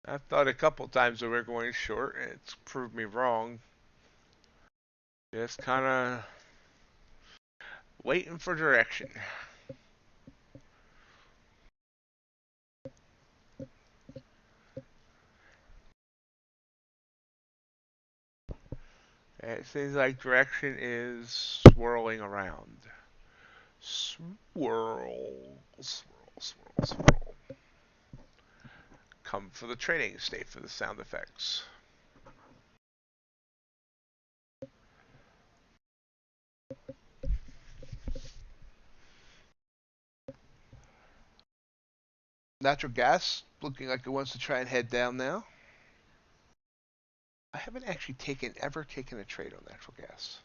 I've thought a couple times that we're going short, and it's proved me wrong. Just kind of waiting for direction. It seems like direction is swirling around. Swirl, swirl, swirl, swirl. Come for the trading, stay for the sound effects. Natural gas looking like it wants to try and head down now. I haven't actually ever taken a trade on natural gas.